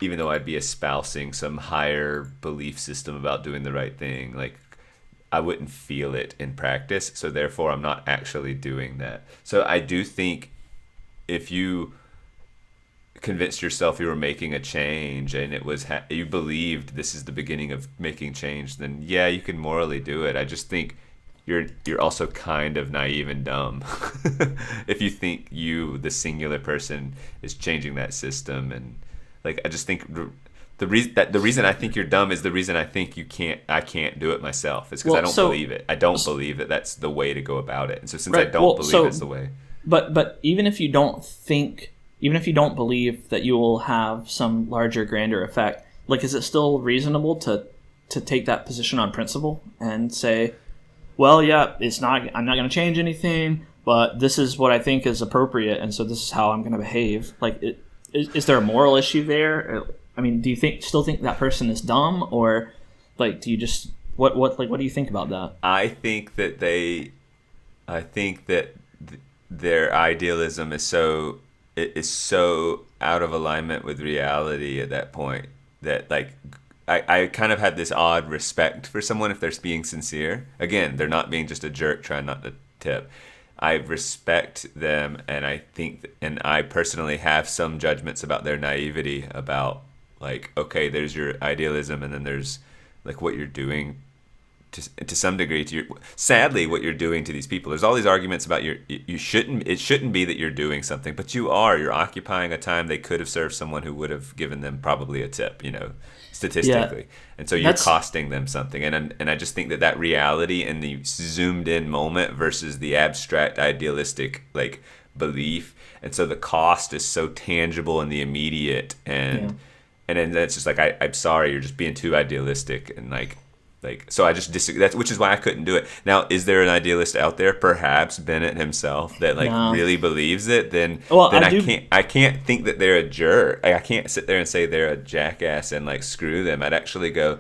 Speaker 2: even though I'd be espousing some higher belief system about doing the right thing, I wouldn't feel it in practice. So therefore I'm not actually doing that. So I do think if you convinced yourself you were making a change and it was you believed this is the beginning of making change, then yeah, you can morally do it. I just think you're also kind of naive and dumb if you think the singular person is changing that system. And I just think the reason I think you're dumb is the reason I think I can't do it myself. It's because I don't believe it. I don't believe that that's the way to go about it. And so since I don't believe it's the way.
Speaker 1: But even if you don't believe that you will have some larger, grander effect, is it still reasonable to take that position on principle and say, well, yeah, I'm not going to change anything, but this is what I think is appropriate, and so this is how I'm going to behave. Is there a moral issue there? I mean, do you still think that person is dumb, or do you just what do you think about that?
Speaker 2: I think that their idealism is so out of alignment with reality at that point that I kind of had this odd respect for someone if they're being sincere. Again, they're not being just a jerk trying not to tip. I respect them, and I think and I personally have some judgments about their naivety about okay, there's your idealism, and then there's what you're doing to some degree sadly what you're doing to these people. There's all these arguments about it shouldn't be that you're doing something, but you're occupying a time they could have served someone who would have given them probably a tip, statistically. Yeah. And so you're costing them something. And I just think that reality in the zoomed in moment versus the abstract idealistic belief. And so the cost is so tangible in the immediate, and then it's just I'm sorry, you're just being too idealistic, and so I just disagree. Which is why I couldn't do it. Now, is there an idealist out there? Perhaps Bennett himself that really believes it. Then I can't think that they're a jerk. I can't sit there and say they're a jackass and screw them. I'd actually go,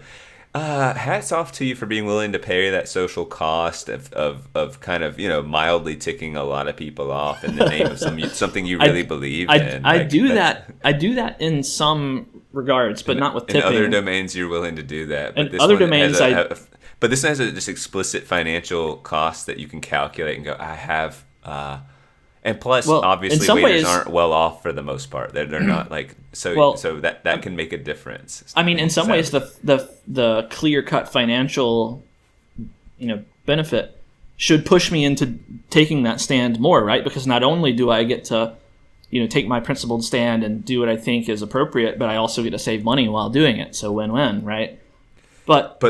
Speaker 2: hats off to you for being willing to pay that social cost of kind of mildly ticking a lot of people off in the name of something you really believe in.
Speaker 1: I do that in some regards, but not with tipping.
Speaker 2: In other domains, you're willing to do that. But
Speaker 1: in other domains,
Speaker 2: but this has a just explicit financial cost that you can calculate and go, I have And plus,
Speaker 1: Well, in
Speaker 2: obviously,
Speaker 1: some
Speaker 2: waiters
Speaker 1: ways,
Speaker 2: aren't well off for the most part. They're not like so.
Speaker 1: well,
Speaker 2: So that can make a difference.
Speaker 1: I mean, in some ways,
Speaker 2: Sadly.
Speaker 1: the clear cut financial, benefit should push me into taking that stand more, right? Because not only do I get to, take my principled stand and do what I think is appropriate, but I also get to save money while doing it. So win-win, right? But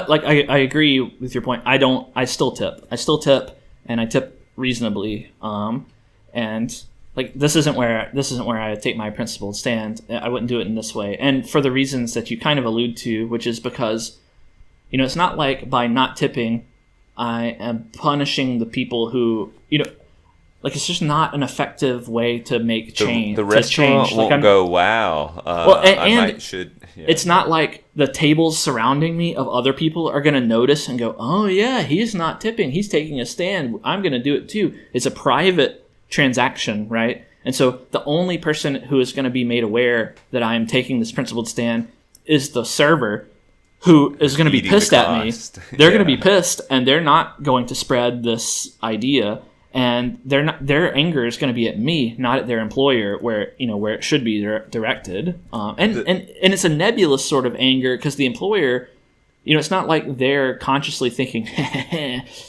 Speaker 1: like I agree with your point. I still tip, and I tip reasonably. And like this isn't where I take my principled stand. I wouldn't do it in this way, and for the reasons that you kind of allude to, which is because, it's not like by not tipping, I am punishing the people who, like it's just not an effective way to make change.
Speaker 2: The restaurant won't go, wow.
Speaker 1: It's not like the tables surrounding me of other people are going to notice and go, oh yeah, he's not tipping. He's taking a stand. I'm going to do it too. It's a private transaction, right? And so the only person who is going to be made aware that I am taking this principled stand is the server, who is going to be pissed at me. They're going to be pissed, and they're not going to spread this idea. And their anger is going to be at me, not at their employer, where it should be directed. And it's a nebulous sort of anger because the employer, it's not like they're consciously thinking,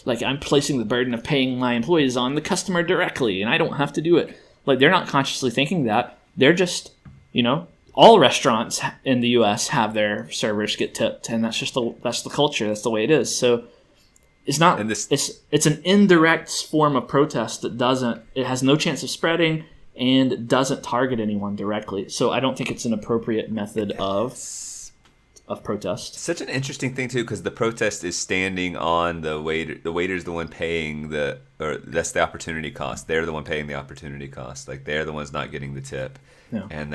Speaker 1: like I'm placing the burden of paying my employees on the customer directly, and I don't have to do it. Like they're not consciously thinking that. They're just, all restaurants in the U.S. have their servers get tipped, and that's the culture. That's the way it is. So. It's not. It's an indirect form of protest that it has no chance of spreading and doesn't target anyone directly. So I don't think it's an appropriate method of protest.
Speaker 2: Such an interesting thing too, because the protest is standing on the waiter. The waiter's the one paying that's the opportunity cost. They're the one paying the opportunity cost. Like they're the ones not getting the tip.
Speaker 1: Yeah.
Speaker 2: And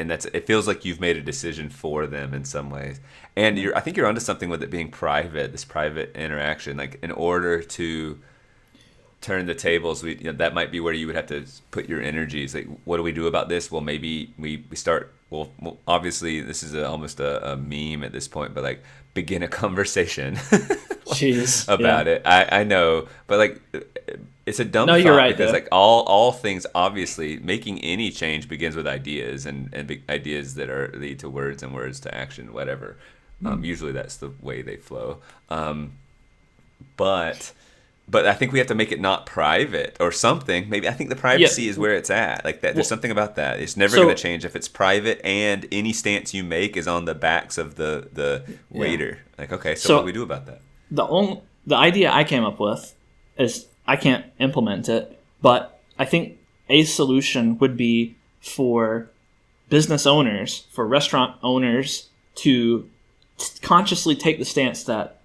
Speaker 2: that's it feels like you've made a decision for them in some ways. And I think you're onto something with it being private, this private interaction. Like in order to turn the tables, that might be where you would have to put your energies. Like, what do we do about this? Well, maybe we start. Well, obviously, this is almost a meme at this point, but like begin a conversation about it. I know, but like it's a dumb thought
Speaker 1: you're right,
Speaker 2: because
Speaker 1: though.
Speaker 2: like all things, obviously, making any change begins with ideas and big ideas that lead to words and words to action, whatever. Usually that's the way they flow. But I think we have to make it not private or something. Maybe I think the privacy is where it's at. Like that, there's something about that. It's never going to change if it's private, and any stance you make is on the backs of the waiter. Like, okay, so what do we do about that?
Speaker 1: The idea I came up with is I can't implement it, but I think a solution would be for business owners, for restaurant owners to consciously take the stance that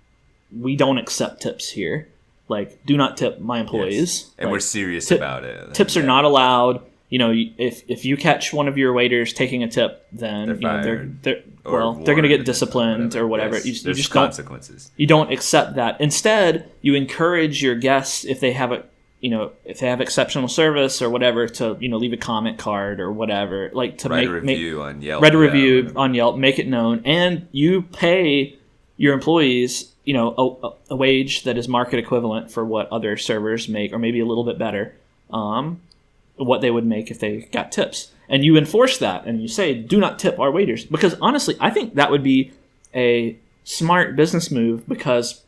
Speaker 1: we don't accept tips here. Like, do not tip my employees.
Speaker 2: Yes. And we're serious about it.
Speaker 1: Tips are not allowed. If you catch one of your waiters taking a tip, then they're going to get disciplined or whatever.
Speaker 2: Yes.
Speaker 1: You just
Speaker 2: consequences.
Speaker 1: You don't accept that. Instead, you encourage your guests, if they have exceptional service or whatever, to leave a comment card or whatever, like to
Speaker 2: write a review on Yelp.
Speaker 1: Write a review on Yelp, make it known, and you pay your employees a wage that is market equivalent for what other servers make, or maybe a little bit better, what they would make if they got tips. And you enforce that, and you say, do not tip our waiters. Because honestly, I think that would be a smart business move, because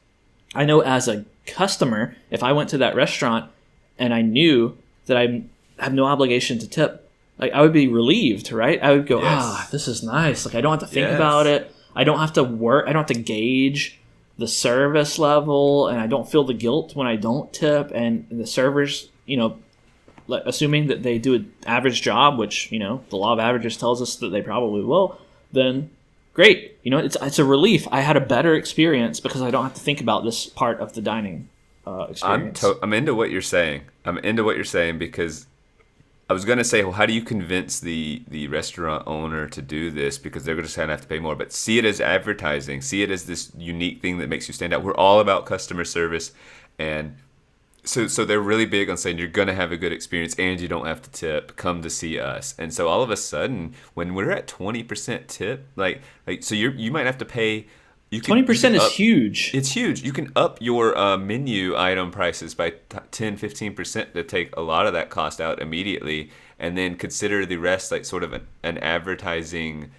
Speaker 1: I know as a customer, if I went to that restaurant and I knew that I have no obligation to tip, like I would be relieved, right? I would go, this is nice. Like I don't have to think about it. I don't have to work. I don't have to gauge the service level, and I don't feel the guilt when I don't tip. And the servers, assuming that they do an average job, which the law of averages tells us that they probably will, then great. It's a relief. I had a better experience because I don't have to think about this part of the dining experience.
Speaker 2: I'm into what you're saying. Because I was going to say, well, how do you convince the restaurant owner to do this? Because they're just going to have to pay more. But see it as advertising. See it as this unique thing that makes you stand out. We're all about customer service. And so they're really big on saying you're going to have a good experience and you don't have to tip. Come to see us. And so all of a sudden, when we're at 20% tip, so you might have to pay
Speaker 1: 20% is huge.
Speaker 2: It's huge. You can up your menu item prices by 10, 15% to take a lot of that cost out immediately, and then consider the rest like sort of an advertising.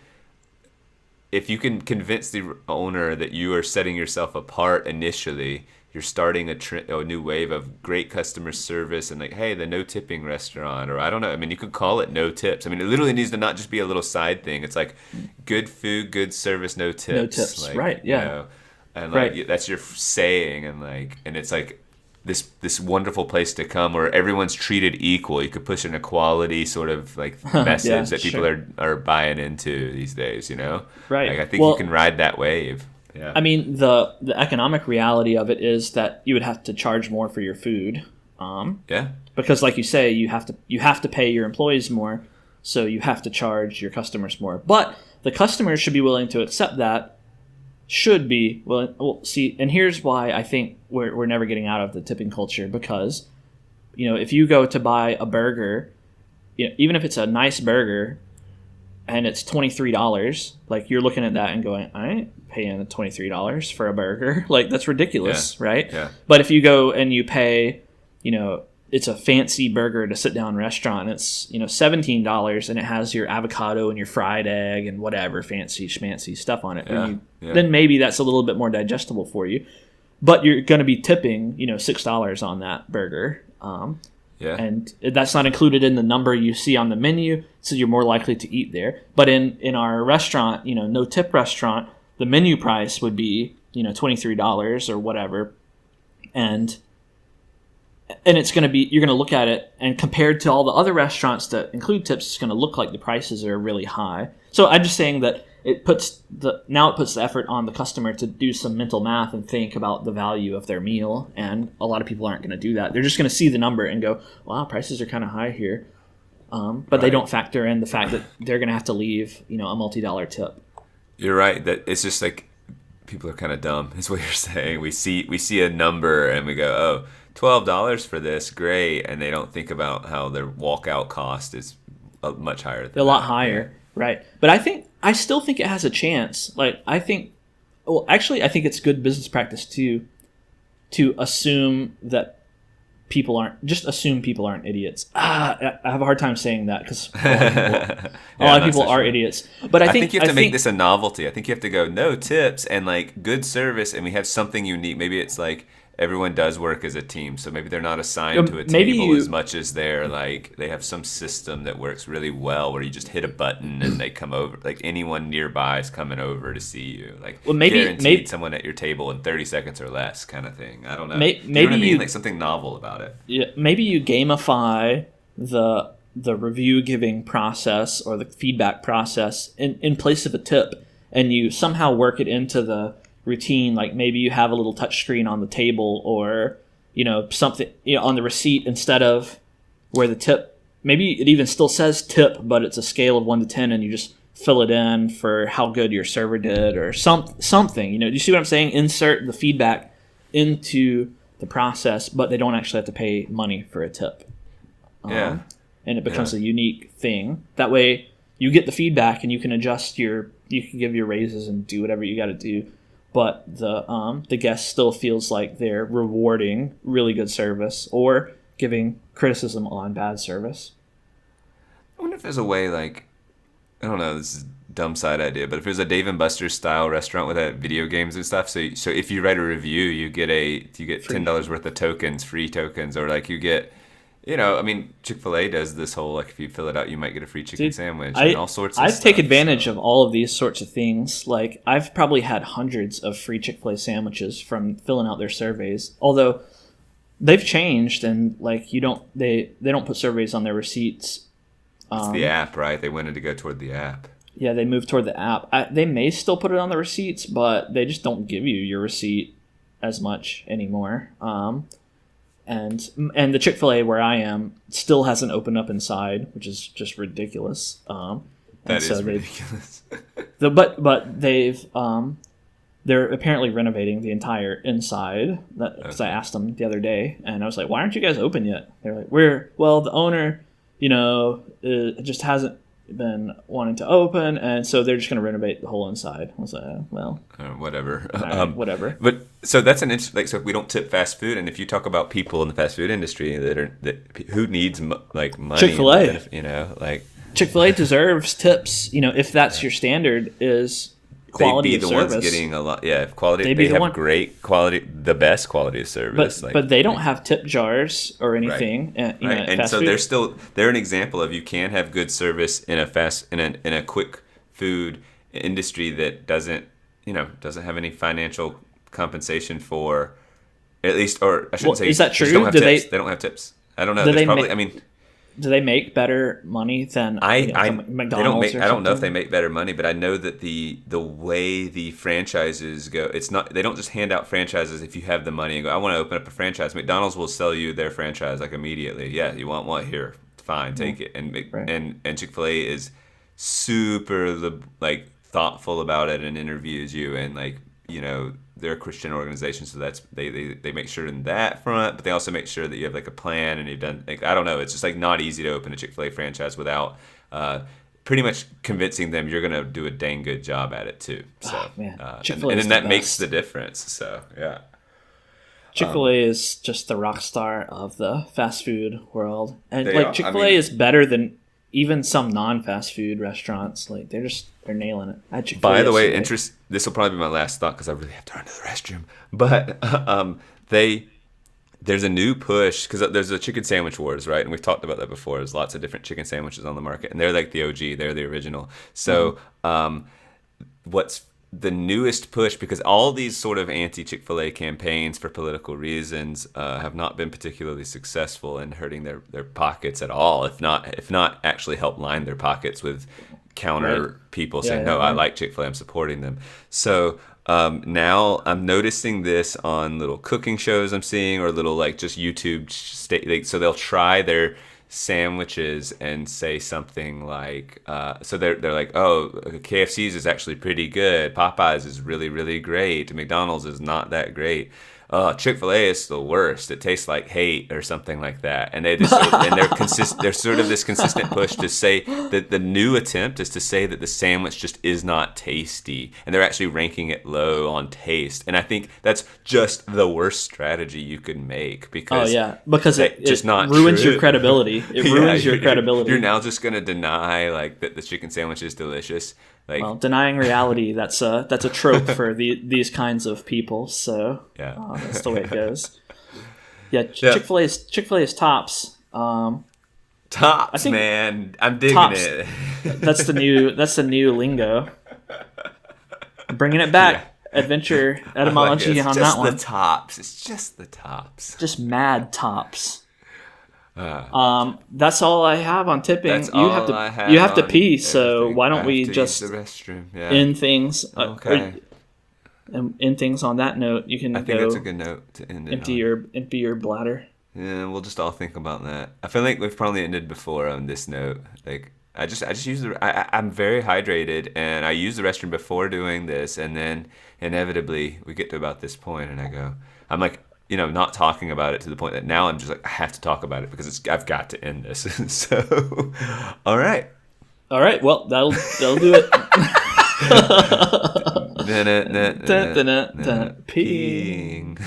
Speaker 2: If you can convince the owner that you are setting yourself apart initially, you're starting a new wave of great customer service and like, hey, the no tipping restaurant, or I don't know. I mean, you could call it no tips. I mean, it literally needs to not just be a little side thing. It's like good food, good service, no tips.
Speaker 1: No tips,
Speaker 2: like,
Speaker 1: right? Yeah,
Speaker 2: you know, and like that's your saying, and it's like this wonderful place to come where everyone's treated equal. You could push an equality sort of like message that people are buying into these days. You know,
Speaker 1: right?
Speaker 2: Like, I think you can ride that wave. Yeah.
Speaker 1: I mean, the economic reality of it is that you would have to charge more for your food.
Speaker 2: Yeah.
Speaker 1: Because, like you say, you have to pay your employees more, so you have to charge your customers more. But the customers should be willing to accept that. Should be willing. Well, see, and here's why I think we're never getting out of the tipping culture, because, you know, if you go to buy a burger, you know, even if it's a nice burger, and it's $23, like you're looking at that and going, I ain't paying $23 for a burger. Like, that's ridiculous, right?
Speaker 2: Yeah.
Speaker 1: But if you go and you pay, you know, it's a fancy burger at a sit-down restaurant, it's, you know, $17, and it has your avocado and your fried egg and whatever fancy schmancy stuff on it. Then maybe that's a little bit more digestible for you. But you're going to be tipping, you know, $6 on that burger. And that's not included in the number you see on the menu, so you're more likely to eat there. But in our restaurant, you know, no tip restaurant, the menu price would be, you know, $23 or whatever, and it's going to be, you're going to look at it, and compared to all the other restaurants that include tips, it's going to look like the prices are really high. So I'm just saying that it puts the effort on the customer to do some mental math and think about the value of their meal. And a lot of people aren't going to do that. They're just going to see the number and go, wow, prices are kind of high here. But they don't factor in the fact that they're going to have to leave, you know, a multi-dollar tip.
Speaker 2: You're right. That it's just like people are kind of dumb, is what you're saying. We see a number and we go, oh, $12 for this, great. And they don't think about how their walkout cost is much higher.
Speaker 1: A lot higher. Right. But I still think it has a chance. Like, I think it's good business practice to assume that people aren't idiots. I have a hard time saying that because a lot of people are idiots. But I think
Speaker 2: you have to make this a novelty. I think you have to go, no tips and like good service, and we have something unique. Maybe it's like everyone does work as a team, so maybe they're not assigned to a table as much as they're like they have some system that works really well where you just hit a button and they come over. Like anyone nearby is coming over to see you. Like guaranteed someone at your table in 30 seconds or less, kind of thing. I don't know. Maybe you know what I mean? Like something novel about it.
Speaker 1: Yeah, maybe you gamify the review giving process or the feedback process in place of a tip, and you somehow work it into the routine. Like maybe you have a little touch screen on the table, or, you know, something, you know, on the receipt, instead of where the tip, maybe it even still says tip, but it's a scale of 1 to 10, and you just fill it in for how good your server did, or something. You know, do you see what I'm saying? Insert the feedback into the process, but they don't actually have to pay money for a tip. And it becomes a unique thing. That way you get the feedback and you can adjust you can give your raises and do whatever you got to do. But the guest still feels like they're rewarding really good service or giving criticism on bad service.
Speaker 2: I wonder if there's a way, like, I don't know, this is a dumb side idea, but if there's a Dave & Buster's style restaurant with video games and stuff, so if you write a review, you get $10 worth of tokens, free tokens, or like you get, you know, I mean, Chick-fil-A does this whole, like, if you fill it out, you might get a free chicken sandwich and all sorts of stuff.
Speaker 1: I take advantage of all of these sorts of things. Like, I've probably had hundreds of free Chick-fil-A sandwiches from filling out their surveys. Although, they've changed, and, like, they don't put surveys on their receipts.
Speaker 2: It's the app, right? They wanted to go toward the app.
Speaker 1: Yeah, they moved toward the app. They may still put it on the receipts, but they just don't give you your receipt as much anymore. And the Chick-fil-A where I am still hasn't opened up inside, which is just ridiculous.
Speaker 2: That is ridiculous.
Speaker 1: But they're apparently renovating the entire inside. Because I asked them the other day, and I was like, "Why aren't you guys open yet?" They're like, the owner, you know, just hasn't been wanting to open, and so they're just going to renovate the whole inside. I was like, well,
Speaker 2: whatever.
Speaker 1: Whatever.
Speaker 2: But so that's an interesting. Like, so we don't tip fast food, and if you talk about people in the fast food industry who needs like money,
Speaker 1: Chick-fil-A,
Speaker 2: like
Speaker 1: Chick-fil-A deserves tips. If that's your standard, is quality
Speaker 2: they'd be
Speaker 1: of
Speaker 2: the
Speaker 1: service.
Speaker 2: ones getting a lot. Yeah, quality. They have great quality, the best quality of service.
Speaker 1: But they don't have tip jars or anything.
Speaker 2: Right. And so they're an example of you can have good service in a quick food industry that doesn't have any financial compensation for, at least, or I shouldn't say.
Speaker 1: Is that true?
Speaker 2: They don't have tips. I don't know.
Speaker 1: Do they make better money than McDonald's?
Speaker 2: I don't know if they make better money, but I know that the way the franchises go, it's not, they don't just hand out franchises if you have the money and go, I want to open up a franchise. McDonald's will sell you their franchise like immediately. Yeah, you want one? Here, fine, take it. And Chick-fil-A is super like thoughtful about it and interviews you, and like, they're a Christian organization, so that's they make sure in that front, but they also make sure that you have like a plan and you've done, like, I don't know, it's just like not easy to open a Chick-fil-A franchise without pretty much convincing them you're gonna do a dang good job at it too. So
Speaker 1: Chick-fil-A
Speaker 2: and then that makes the difference. So yeah,
Speaker 1: Chick-fil-A is just the rock star of the fast food world, and like Chick-fil-A is better than even some non-fast food restaurants. Like they're nailing it. I had Chick-fil-A
Speaker 2: By the way,
Speaker 1: yesterday.
Speaker 2: This will probably be my last thought because I really have to run to the restroom. But there's a new push because there's a chicken sandwich wars, right? And we've talked about that before. There's lots of different chicken sandwiches on the market, and they're like the OG. They're the original. So what's the newest push, because all these sort of anti-Chick-fil-A campaigns for political reasons have not been particularly successful in hurting their pockets at all, if not actually help line their pockets with counter people saying, no, I like Chick-fil-A, I'm supporting them. So now I'm noticing this on little cooking shows I'm seeing, or little like just YouTube so they'll try their sandwiches and say something like, so they're like, oh, KFC's is actually pretty good, Popeyes is really, really great, McDonald's is not that great, Chick-fil-A is the worst, it tastes like hate, or something like that. And they're sort of this consistent push to say that the new attempt is to say that the sandwich just is not tasty, and they're actually ranking it low on taste. And I think that's just the worst strategy you could make, because it just not
Speaker 1: ruins
Speaker 2: true.
Speaker 1: your credibility. It ruins your credibility.
Speaker 2: You're now just going to deny like that the chicken sandwich is delicious. Like,
Speaker 1: well, denying reality, that's a trope for these kinds of people. So that's the way it goes. Chick-fil-A's tops.
Speaker 2: Tops, man, I'm digging it.
Speaker 1: That's the new lingo. Bringing it back. Adventure etymology on that one.
Speaker 2: It's just the tops.
Speaker 1: Just mad tops. That's all I have on tipping. You have to pee, so why don't we just
Speaker 2: use the restroom?
Speaker 1: end things?
Speaker 2: Okay.
Speaker 1: End things on that note. You can.
Speaker 2: I think that's a good note to end it.
Speaker 1: Empty your bladder.
Speaker 2: Yeah, we'll just all think about that. I feel like we've probably ended before on this note. Like I just use I'm very hydrated, and I use the restroom before doing this, and then inevitably we get to about this point, and I'm like, not talking about it to the point that now I'm just like, I have to talk about it because I've got to end this. So, all right.
Speaker 1: Well, that'll do it.
Speaker 2: Peeing.